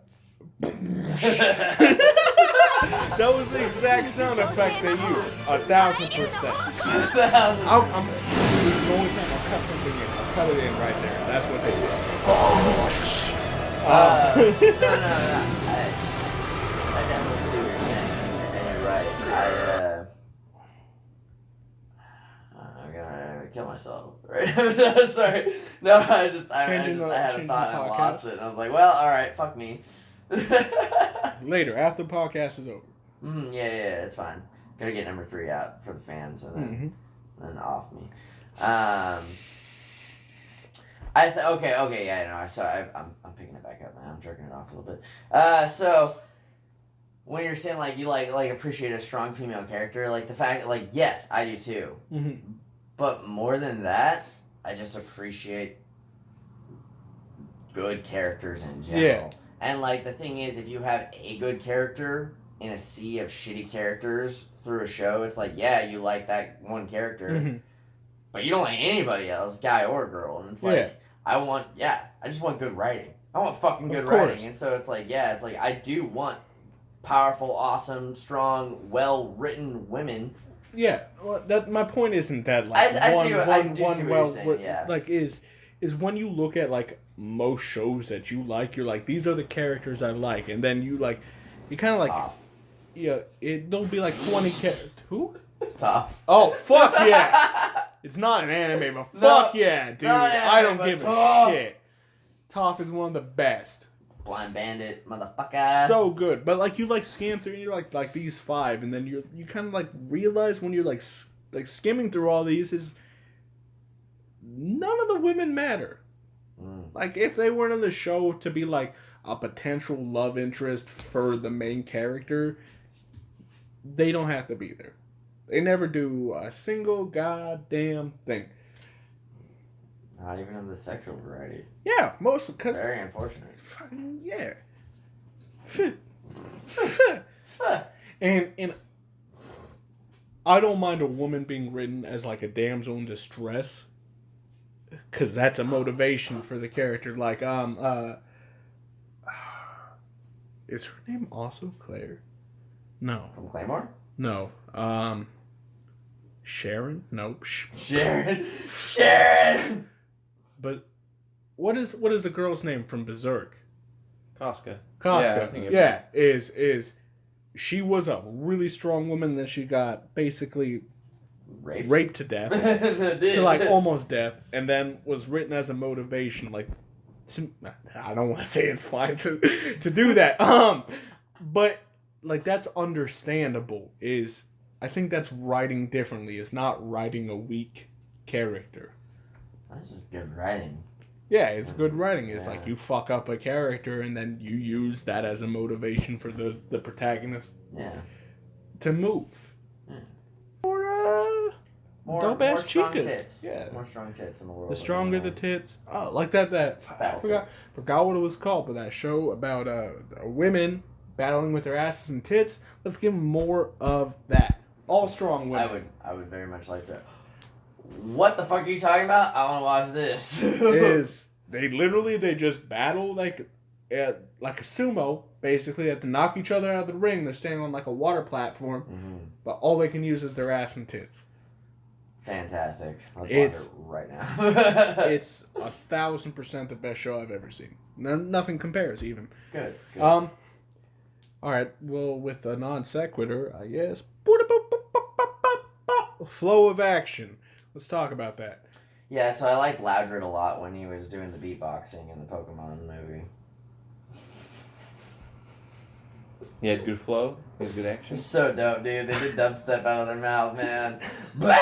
That was the exact sound effect they used. 1,000%. This is the only time I'll cut something in. I'll cut it in right there. That's what they did. No. I definitely see what you're saying, and you're right. I'm gonna kill myself. Right? Sorry. No, I had a thought and I lost it, and I was like, well, all right, fuck me. Later, after the podcast is over. Yeah, it's fine. Gotta get number 3 out for the fans, and then off me. I'm picking it back up now. I'm jerking it off a little bit. So when you're saying like you like appreciate a strong female character, like the fact like yes, I do too. But more than that, I just appreciate good characters in general. Yeah. And like the thing is, if you have a good character in a sea of shitty characters through a show, it's like yeah, you like that one character, but you don't like anybody else, guy or girl, and it's like I just want good writing. I want fucking good writing, and so it's like I do want powerful, awesome, strong, well written women. Yeah, well, that my point isn't that like like is when you look at like most shows that you like, you're like these are the characters I like, and then you kind of like it'll be like 20 characters. Who? Toph. Oh fuck yeah! It's not an anime, but fuck yeah, dude! I don't give a shit. Toph is one of the best. Blind Bandit, motherfucker. So good, but like you like scan through and you're like these 5, and then you kind of like realize when you're like skimming through all these is none of the women matter. Like if they weren't on the show to be like a potential love interest for the main character, they don't have to be there. They never do a single goddamn thing. Not even of the sexual variety. Yeah, most because very unfortunate. Yeah. and I don't mind a woman being written as like a damsel in distress, because that's a motivation for the character. Like is her name also Claire? No. From Claymore? No. Sharon? Nope. Sharon. But what is the girl's name from Berserk? Casca. Yeah, is she was a really strong woman, then she got basically raped to death. To like almost death, and then was written as a motivation like I don't want to say it's fine to do that. But like that's understandable. I think that's writing differently. It's not writing a weak character. That's just good writing. Yeah, it's good writing. It's Yeah. like you fuck up a character and then you use that as a motivation for the protagonist to move. Yeah. More dope-ass strong chicas. Tits. Yeah. More strong tits in the world. The stronger the tits. Oh, like that I forgot what it was called, but that show about women battling with their asses and tits. Let's give them more of that. All strong women. I would very much like that. What the fuck are you talking about? I want to watch this. They just battle like a sumo. Basically, they have to knock each other out of the ring. They're standing on like a water platform, but all they can use is their ass and tits. Fantastic. Let's watch it right now. It's 1,000% the best show I've ever seen. Nothing compares even. Good. All right. Well, with a non sequitur, I guess. Flow of action. Let's talk about that. Yeah, so I liked Loudred a lot when he was doing the beatboxing in the Pokemon movie. He had good flow. He had good action. He's so dope, dude. They did dubstep out of their mouth, man. What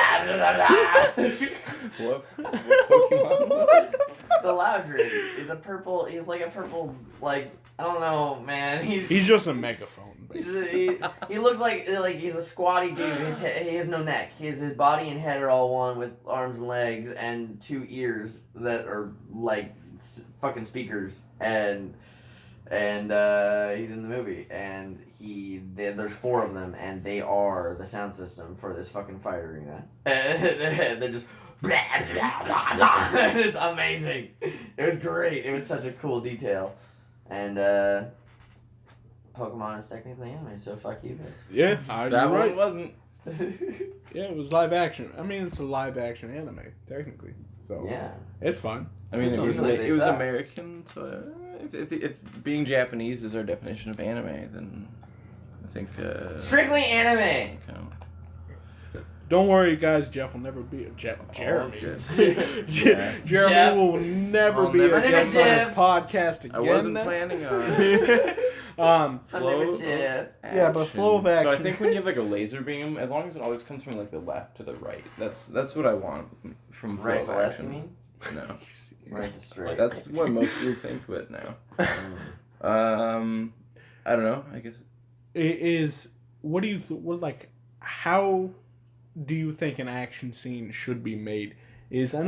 Pokemon was it? The Loudred. He's like a purple, like, I don't know, man. He's just a megaphone, basically. He looks like he's a squatty dude. He has no neck. His body and head are all one with arms and legs and 2 ears that are like fucking speakers. And he's in the movie, and there's 4 of them, and they are the sound system for this fucking fight arena. And they're just it's amazing. It was great. It was such a cool detail. And Pokemon is technically anime, so fuck you guys. Yeah, that one wasn't. Yeah, it was live action. I mean, it's a live action anime, technically. So yeah, it's fun. I mean, it was suck. American, so if being Japanese is our definition of anime, then I think Strictly Anime. Okay. Don't worry, guys. Jeff will never be Jeremy. Yeah. Jeremy will never be a guest on this podcast again. I wasn't planning on. Flow. Yeah, but flow of action. So I think when you have like a laser beam, as long as it always comes from like the left to the right, that's what I want from flow Right of to left, action. you mean? No. Right to straight. That's what most people think of it now. I don't know. I guess it is. What do you how do you think an action scene should be made? I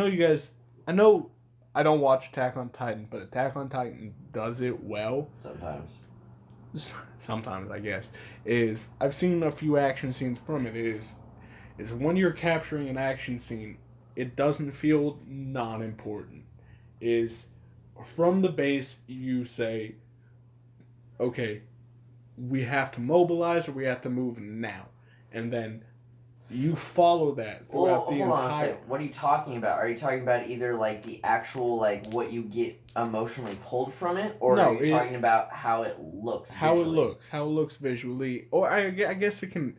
know I don't watch Attack on Titan, but Attack on Titan does it well. Sometimes, I guess. I've seen a few action scenes from it. Is when you're capturing an action scene, it doesn't feel non-important. From the base, you say, okay, we have to mobilize or we have to move now. And then you follow that throughout the entire... Hold on a second. What are you talking about? Are you talking about either like the actual, like what you get emotionally pulled from it? Or are you talking about how it looks visually? How it looks visually. Or I guess it can...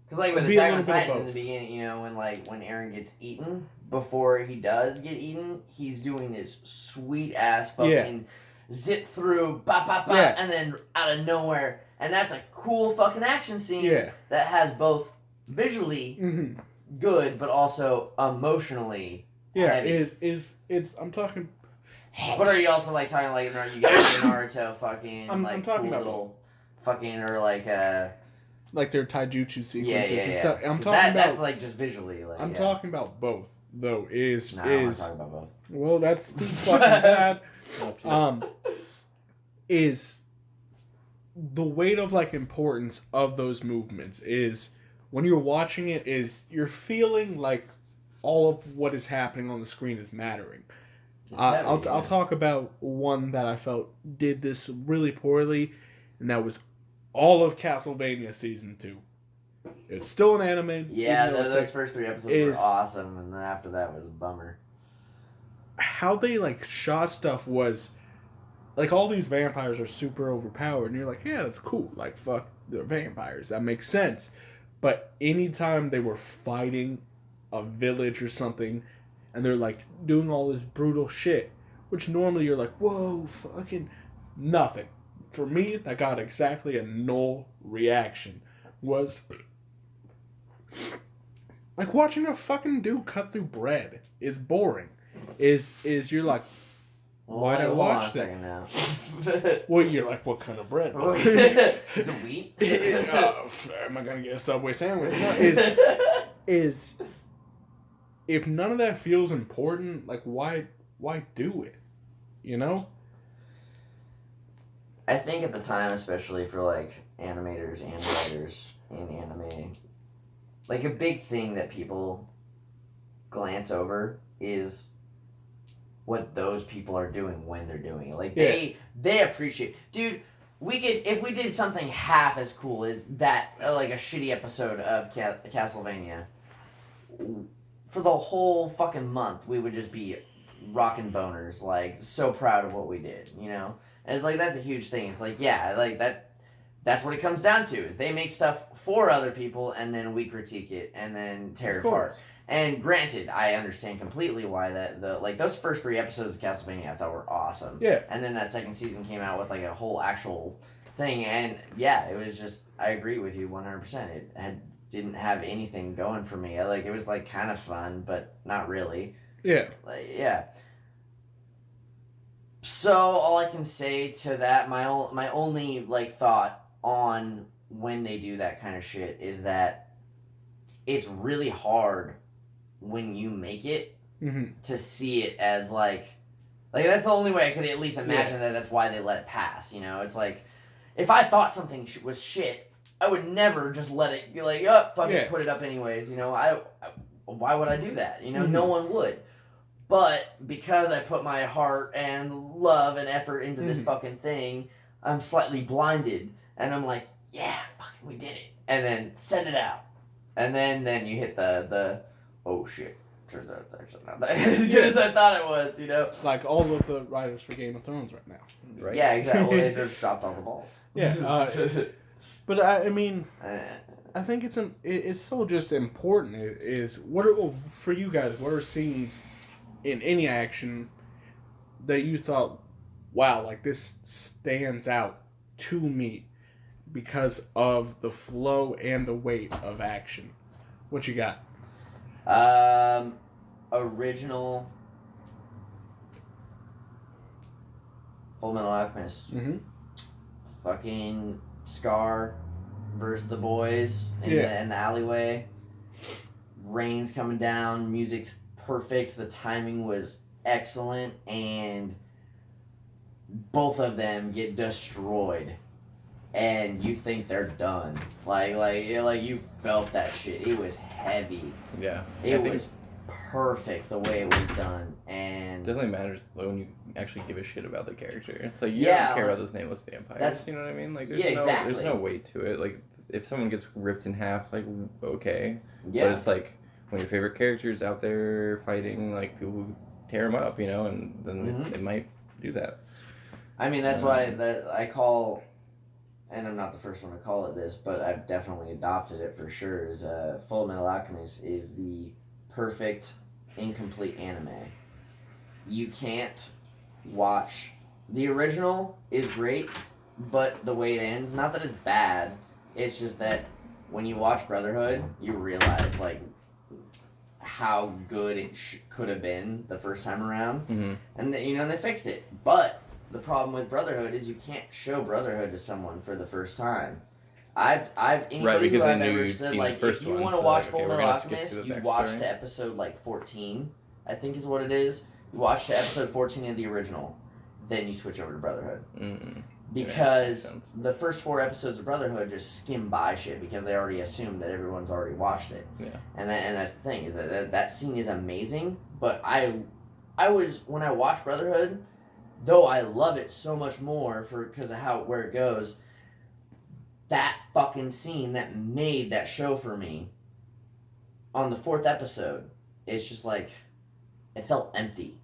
Because like with Attack on Titan in the beginning, when Eren gets eaten, before he does get eaten, he's doing this sweet ass fucking zip through, and then out of nowhere, and that's a cool fucking action scene that has both visually good, but also emotionally heavy. I'm talking... But are you also talking you get Naruto fucking I'm talking cool about little fucking or like their taijutsu sequences and stuff. I'm talking that's just visually. I'm talking about both, though. I'm not talking about both. Well, that's fucking bad. Is the weight of importance of those movements is when you're watching it you're feeling like all of what is happening on the screen is mattering. I'll talk about one that I felt did this really poorly, and that was all of Castlevania Season 2. It's still an anime. Yeah, those first 3 episodes were awesome, and then after that was a bummer. How they shot stuff was all these vampires are super overpowered, and you're like, yeah, that's cool. Fuck, they're vampires. That makes sense. But anytime they were fighting a village or something, and they're doing all this brutal shit, which normally you're whoa, fucking nothing. For me, that got exactly a null reaction. Was watching a fucking dude cut through bread is boring. You're Why'd I watch that? Now. Well, you're like, what kind of bread? Is it wheat? Am I gonna get a Subway sandwich? No, is if none of that feels important, like why do it? You know? I think at the time, especially for like animators and writers in anime, like a big thing that people glance over is what those people are doing when they're doing it. Like they appreciate, dude. We could, if we did something half as cool as that, like a shitty episode of Castlevania, for the whole fucking month, we would just be rocking boners, like so proud of what we did, you know. And it's like that's a huge thing. It's like like that. That's what it comes down to. Is they make stuff for other people, and then we critique it, and then tear it apart. And granted, I understand completely why those first 3 episodes of Castlevania I thought were awesome. Yeah. And then that second season came out with like a whole actual thing, and yeah, it was just, I agree with you 100%. It didn't have anything going for me. It was like kind of fun, but not really. Yeah. Yeah. So all I can say to that, my only like thought on when they do that kind of shit is that it's really hard when you make it to see it as like that's the only way I could at least imagine that's why they let it pass, you know. It's like if I thought something was shit, I would never just let it be like, oh, fuck it, put it up anyways, you know. I why would I do that, you know? No one would. But because I put my heart and love and effort into this fucking thing, I'm slightly blinded. And I'm like, yeah, fucking we did it. And then send it out. And then you hit the oh shit. Turns out it's actually not that as good as I thought it was, you know? Like all of the writers for Game of Thrones right now. Right? Yeah, exactly. Well, they just dropped all the balls. Yeah. But I mean, I think it's so just important is for you guys, what are scenes in any action that you thought, wow, like this stands out to me because of the flow and the weight of action? What you got? Original Full Metal Alchemist. Fucking Scar versus the boys in the alleyway. Rain's coming down, music's perfect, the timing was excellent, and both of them get destroyed, and you think they're done. Like you felt that shit. It was heavy. Yeah. It was perfect the way it was done, and it definitely matters when you actually give a shit about the character. It's like you don't care about those nameless vampires. You know what I mean? Like there's no weight to it. Like if someone gets ripped in half, like okay. Yeah. But it's like when your favorite character's out there fighting, like people who tear them up, you know, and then it might do that. I mean, that's why I call, and I'm not the first one to call it this, but I've definitely adopted it for sure, is Full Metal Alchemist is the perfect incomplete anime. You can't watch, the original is great, but the way it ends, not that it's bad, it's just that when you watch Brotherhood, you realize like how good it could have been the first time around, and they fixed it. But the problem with Brotherhood is you can't show Brotherhood to someone for the first time. Anybody who I've ever said like, if you want to watch Full Metal Alchemist, you watch to episode like 14, I think is what it is. You watch to episode 14 of the original, then you switch over to Brotherhood. Because the first 4 episodes of Brotherhood just skim by shit because they already assume that everyone's already watched it. Yeah. And that's the thing, is that scene is amazing, but I was, when I watched Brotherhood, though I love it so much more because of where it goes, that fucking scene that made that show for me on the 4th episode, it's just like, it felt empty.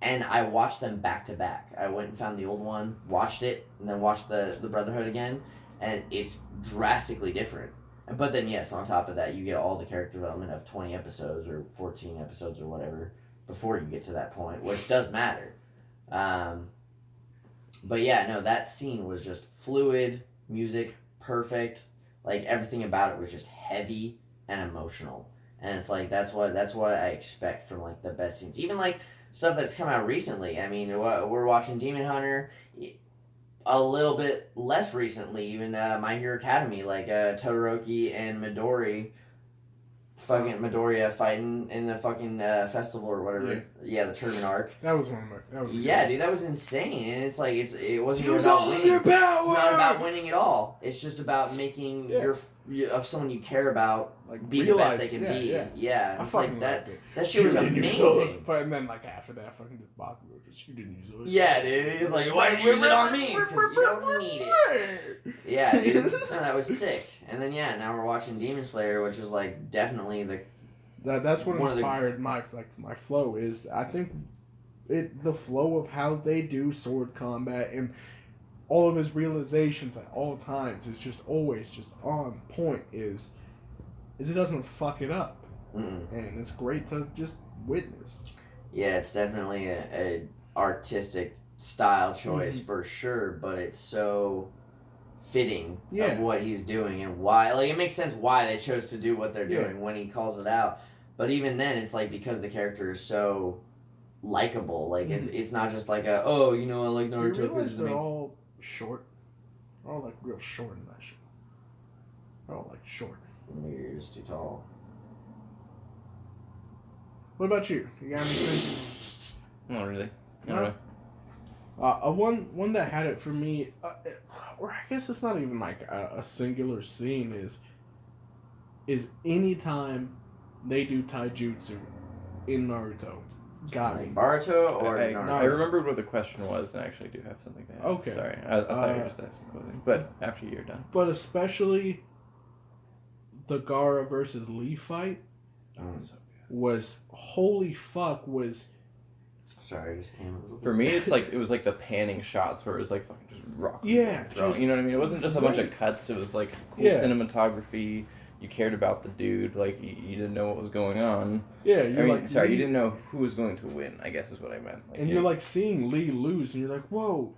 And I watched them back to back. I went and found the old one, watched it, and then watched the Brotherhood again, and it's drastically different. But then, yes, on top of that, you get all the character development of 20 episodes or 14 episodes or whatever before you get to that point, which does matter. But yeah, no, that scene was just fluid, music, perfect. Like, everything about it was just heavy and emotional. And it's like, that's what I expect from, like, the best scenes. Even, like, stuff that's come out recently. I mean, we're watching Demon Hunter. A little bit less recently, even My Hero Academy, like Todoroki and Midori. Fucking Midoriya fighting in the fucking festival or whatever. Yeah, the tournament arc. That was one of my. That was dude, that was insane. And it's like it wasn't Use about all winning. your power! It's not about winning at all. It's just about making of someone you care about be the best they can be. Yeah. And it's like that. That shit was amazing. And then like after that, fucking Bakugo just you didn't use it. Yeah, dude. He's like, why didn't you use it on me? Because you don't need it. Yeah, dude. No, that was sick. And then now we're watching Demon Slayer, which is like definitely that's what inspired my flow is I think the flow of how they do sword combat and all of his realizations at all times is just always just on point is it doesn't fuck it up. And it's great to just witness. Yeah, it's definitely a artistic style choice for sure, but it's so fitting of what he's doing and why. Like, it makes sense why they chose to do what they're doing when he calls it out. But even then, it's like because the character is so likable. Like, it's not just like I like Naruto. You realize they're all short? They're all like real short in that shit. They're all like short. You're just too tall. What about you? You got anything? Not really. No? One that had it for me, or I guess it's not even like a singular scene, is anytime they do taijutsu in Naruto. Got me. Naruto or Naruto? I remembered what the question was, and I actually do have something to add. Okay. Sorry, I thought you were just asking clothing, but after you're done. But especially the Gaara versus Lee fight was holy fuck was. Sorry, I just came a little bit. For me, it's like it was like the panning shots where it was like fucking just rocking. Yeah, you know what I mean? It wasn't just a bunch of cuts. It was like cool cinematography. You cared about the dude. Like you didn't know what was going on. Yeah, you didn't know who was going to win. I guess is what I meant. Like, and you're like seeing Lee lose, and you're like, whoa.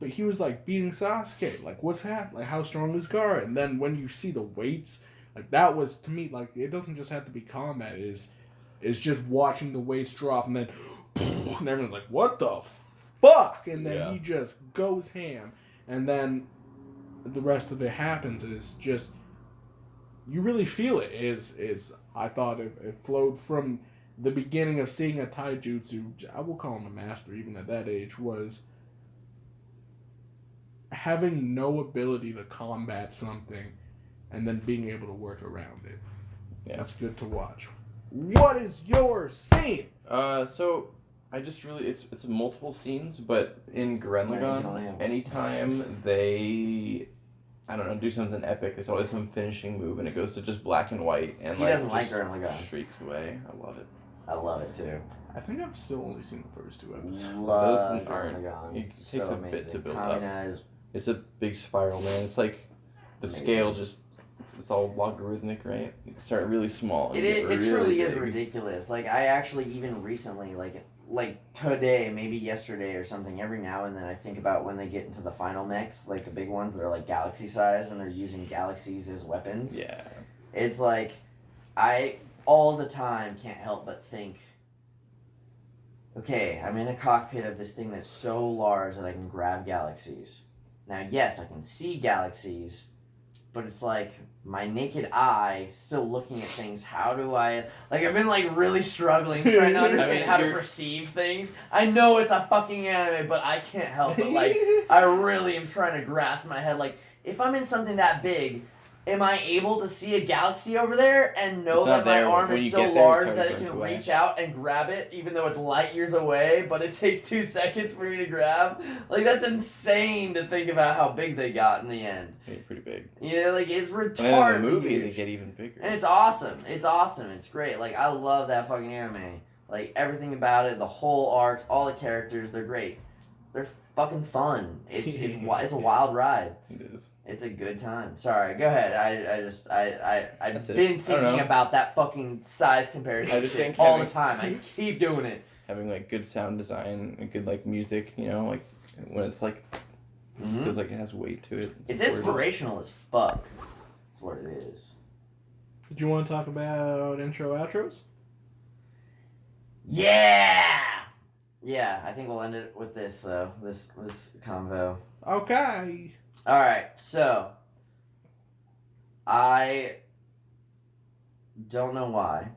But he was like beating Sasuke. Like, what's happening? Like, how strong is Gaara? And then when you see the weights, like that was to me like it doesn't just have to be combat. It's just watching the weights drop and then. And everyone's like, what the fuck? And then he just goes ham. And then the rest of it happens is just, you really feel it. I thought it flowed from the beginning of seeing a taijutsu, I will call him a master even at that age, was having no ability to combat something and then being able to work around it. Yeah. It's good to watch. What is your scene? So I just really it's multiple scenes, but in Gurren Lagann, anytime they do something epic, there's always some finishing move, and it goes to just black and white, and he doesn't like Gurren Lagann. Shrieks away. I love it. I love it too. I think I've still only seen the first 2 episodes. Love Gurren Lagann. It takes a bit to build Kamina up. It's a big spiral, man. It's like the scale just. It's all logarithmic, right? You start really small. It truly is ridiculous. Like, I actually, even recently, like today, maybe yesterday or something, every now and then I think about when they get into the final mechs, like the big ones that are like galaxy size and they're using galaxies as weapons. Yeah. It's like, I, all the time, can't help but think, okay, I'm in a cockpit of this thing that's so large that I can grab galaxies. Now, yes, I can see galaxies, but it's like my naked eye still looking at things. How do I I've been really struggling trying to understand how to perceive things. I know it's a fucking anime, but I can't help it. I really am trying to grasp my head. If I'm in something that big, am I able to see a galaxy over there and know that my arm is so large that it can reach out and grab it, even though it's light years away, but it takes 2 seconds for me to grab? That's insane to think about how big they got in the end. They're pretty big. Yeah, it's retarded. And in the movie, they get even bigger. And it's awesome. It's awesome. It's great. I love that fucking anime. Everything about it, the whole arcs, all the characters, they're great. They're fucking fun. It's a wild ride. It is. It's a good time. Sorry, go ahead. I've been thinking about that fucking size comparison I just think all the time. I keep doing it. Having good sound design and good music, when it's feels like it has weight to it. It's inspirational as fuck. That's what it is. Did you want to talk about intro outros? Yeah. Yeah, I think we'll end it with this though. This convo. Okay. All right, so I don't know why,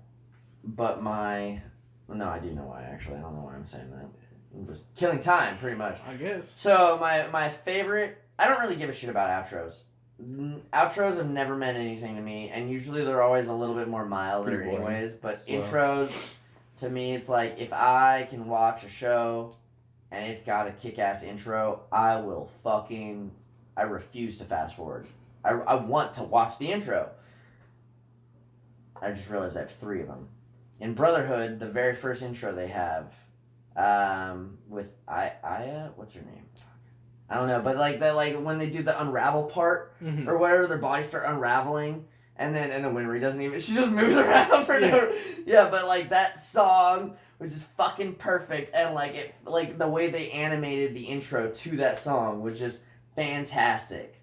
but no, I do know why actually. I don't know why I'm saying that. I'm just killing time, pretty much. I guess. So my favorite. I don't really give a shit about outros. Outros have never meant anything to me, and usually they're always a little bit more milder, anyways. But intros, to me, it's like if I can watch a show, and it's got a kick-ass intro, I refuse to fast forward. I want to watch the intro. I just realized I have 3 of them. In Brotherhood, the very first intro they have, with Aya, what's her name? I don't know, but when they do the unravel part or whatever, their bodies start unraveling, and then Winry doesn't even, she just moves around for but like that song was just fucking perfect, and the way they animated the intro to that song was just fantastic.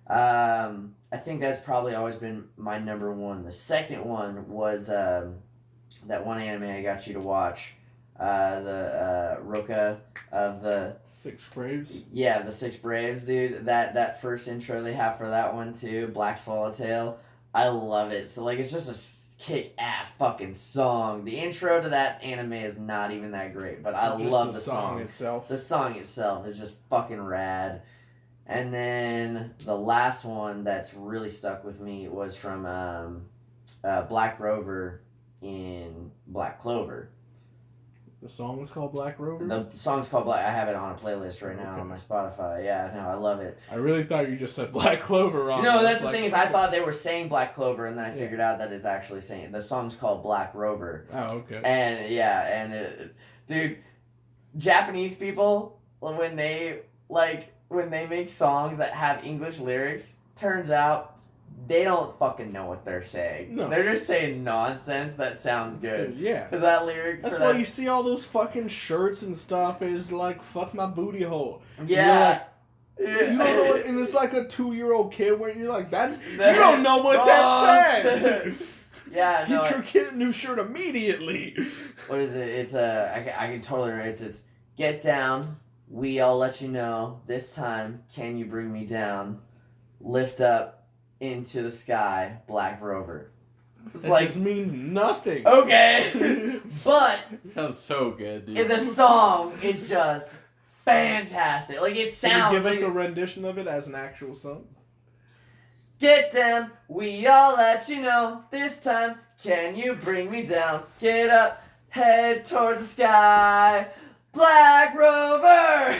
I think that's probably always been my number one. The second one was that one anime I got you to watch. The Roka of the 6 Braves. Yeah, the 6 Braves, dude. That first intro they have for that one too, Black Swallowtail. I love it. So it's just a kick-ass fucking song. The intro to that anime is not even that great, but I love the song itself. The song itself is just fucking rad. And then the last one that's really stuck with me was from Black Rover in Black Clover. The song is called Black Rover? The song's called Black. I have it on a playlist right now on my Spotify. Yeah, no, I love it. I really thought you just said Black Clover wrong. No, that's the thing is I thought they were saying Black Clover, and then I figured out that it's actually saying the song's called Black Rover. Oh, okay. And dude, Japanese people when they make songs that have English lyrics, turns out they don't fucking know what they're saying. No. They're just saying nonsense that sounds good. Yeah. Because that lyric... That's why you see all those fucking shirts and stuff is like, fuck my booty hole. Yeah. You don't know what... And it's like a 2-year-old kid where you're like, you don't know what that says. Yeah, Get your kid a new shirt immediately. What is it? It's I can totally relate. It's get down. We all let you know. This time, can you bring me down? Lift up. Into the sky, Black Rover. It just means nothing. Okay. But it sounds so good, dude. In the song is just fantastic. It sounds. Can you give us a rendition of it as an actual song? Get down, we all let you know. This time, can you bring me down? Get up, head towards the sky. Black Rover.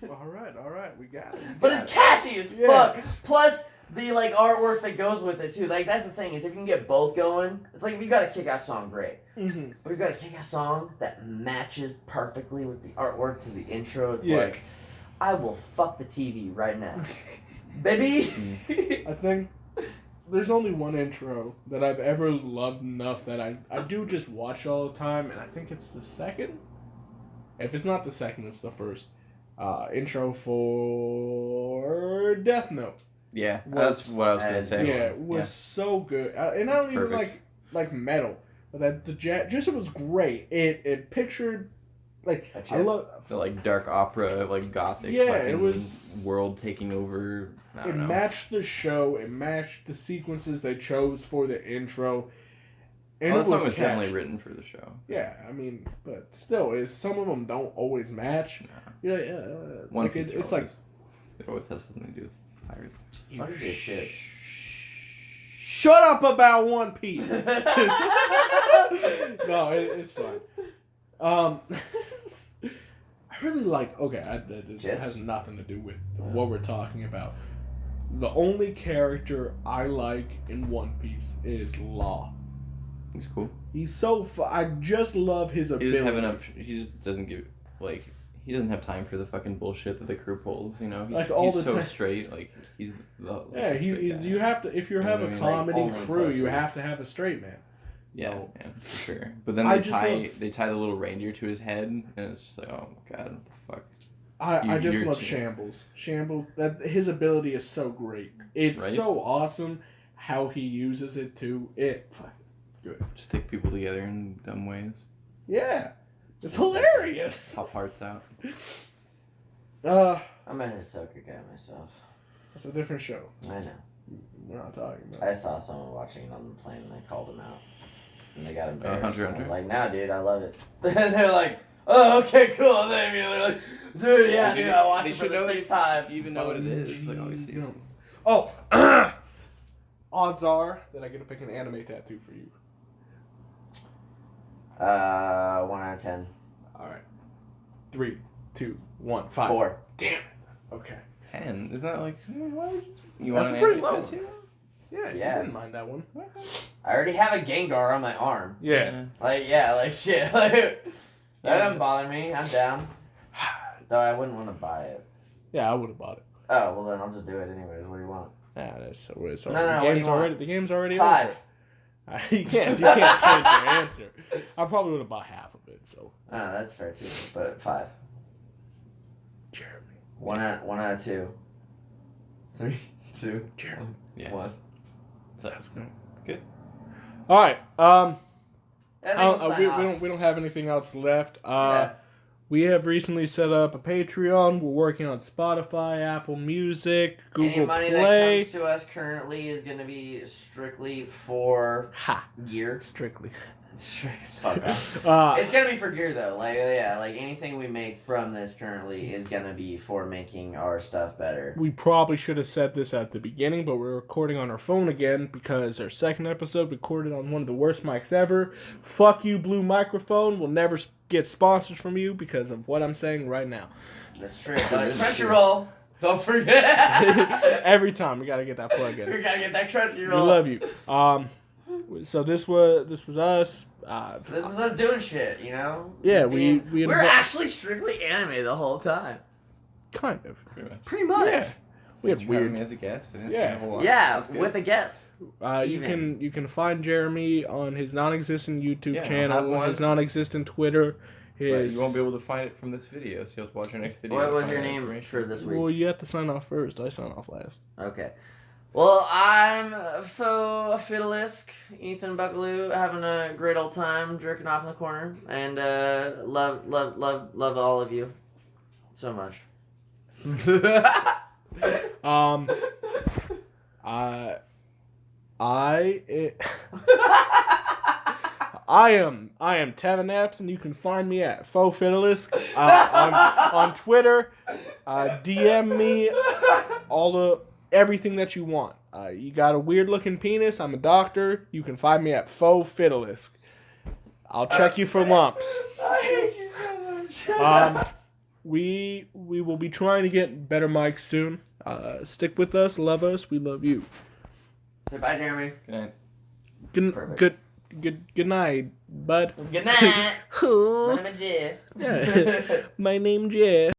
all right, we got it. But it's catchy as fuck. Plus the artwork that goes with it too. That's the thing is if you can get both going, it's if you got a kick-ass song, great. Mm-hmm. But if you got a kick-ass song that matches perfectly with the artwork to the intro, it's I will fuck the TV right now, baby. I think there's only one intro that I've ever loved enough that I do just watch all the time, and I think it's the second. If it's not the second, it's the first. Intro for Death Note. Yeah, that's what I was gonna say. Yeah, it was so good, and I don't even like metal, but it was great. It pictured I love the dark opera, gothic. Yeah, it was world taking over. It matched the show. It matched the sequences they chose for the intro. And the song was definitely written for the show. Yeah, I mean, but still, some of them don't always match. Nah. You're like, it's like it always has something to do with pirates. Shut up about One Piece. No, it's fine. I really like. Okay, it has nothing to do with what we're talking about. The only character I like in One Piece is Law. He's cool. He's so I just love his ability. He just doesn't give he doesn't have time for the fucking bullshit that the crew pulls. He's so straight. He's you have to if you have a comedy crew, you have to have a straight man. Yeah, for sure. But then they tie the little reindeer to his head, and it's just oh my god, what the fuck. I just love Shambles. Shambles, his ability is so great. It's so awesome how he uses it too. Good. Just stick people together in dumb ways. Yeah. It's hilarious. Pop hearts out. I'm a Hisoka guy myself. It's a different show. I know. We're not talking about. I saw someone watching it on the plane and they called him out. And they got embarrassed. Hunter I was Hunter? like, nah, dude, I love it. They're like, oh, okay, cool. And then they're like, dude, yeah, dude, I watched it for the 6th time. You even know what it is. It's like obviously. Oh, odds are that I get to pick an anime tattoo for you. 1 out of 10. All right. 3, 2, 1, 5. 4. Damn it. Okay. 10? Isn't that like? Why would you That's want a pretty an anime low tattoo? Yeah, Yeah. you didn't mind that one. I already have a Gengar on my arm. Yeah. Like, yeah, like, shit. Like, that doesn't bother me. I'm down. Though I wouldn't want to buy it. Yeah, I would have bought it. Oh, well, then I'll just do it anyways. What do you want? Yeah, that's so it's No, already, no, the what do game's you want? already the game's already 5. over. You can't change your answer. I probably would have bought half of it, so. Oh, that's fair too. But 5. Jeremy. 1 out of 2. 3, 2, Jeremy. Yeah. 1. So that's good. All right. And then we'll sign We off. don't have anything else left. Yeah. We have recently set up a Patreon. We're working on Spotify, Apple Music, Google Any money Play. that comes to us currently is going to be strictly for Ha! gear. Strictly. Fuck off. It's going to be for gear, though. Like, yeah, like anything we make from this currently is going to be for making our stuff better. We probably should have said this at the beginning, but we're recording on our phone again because our second episode recorded on one of the worst mics ever. Fuck you, Blue Microphone. We'll never get sponsors from you because of what I'm saying right now. That's true. But Crunchyroll, don't forget. Every time we gotta get that plug in. We got to get that Crunchyroll. We love you. So this was us. This was us doing shit, you know? Yeah, Just we we're actually strictly anime the whole time. kind of. Pretty much. Pretty much. Yeah. We had Thanks for having weird. me as a guest. I didn't Yeah. say a whole lot. Yeah, That's good. with a guess. You can find Jeremy on his non-existent YouTube Yeah, I'll have channel, one. his non-existent Twitter. But His, you won't be able to find it from this video, so you'll have to watch our next video. What to was find your that name information. for this week? Well, you have to sign off first. I sign off last. Okay. Well, I'm Faux Fiddlisk, Ethan Buckaloo, having a great old time jerking off in the corner, and love all of you so much. I am Tevin Epps, and you can find me at Faux Fiddlisk on Twitter. DM me everything that you want. You got a weird looking penis. I'm a doctor. You can find me at Faux Fiddlisk. I'll check you for lumps. I hate you so much. We will be trying to get better mics soon. Stick with us. Love us. We love you. Say bye, Jeremy. Good night. Good night, bud. Good night. Who? My name is Jeff. My name Jeff.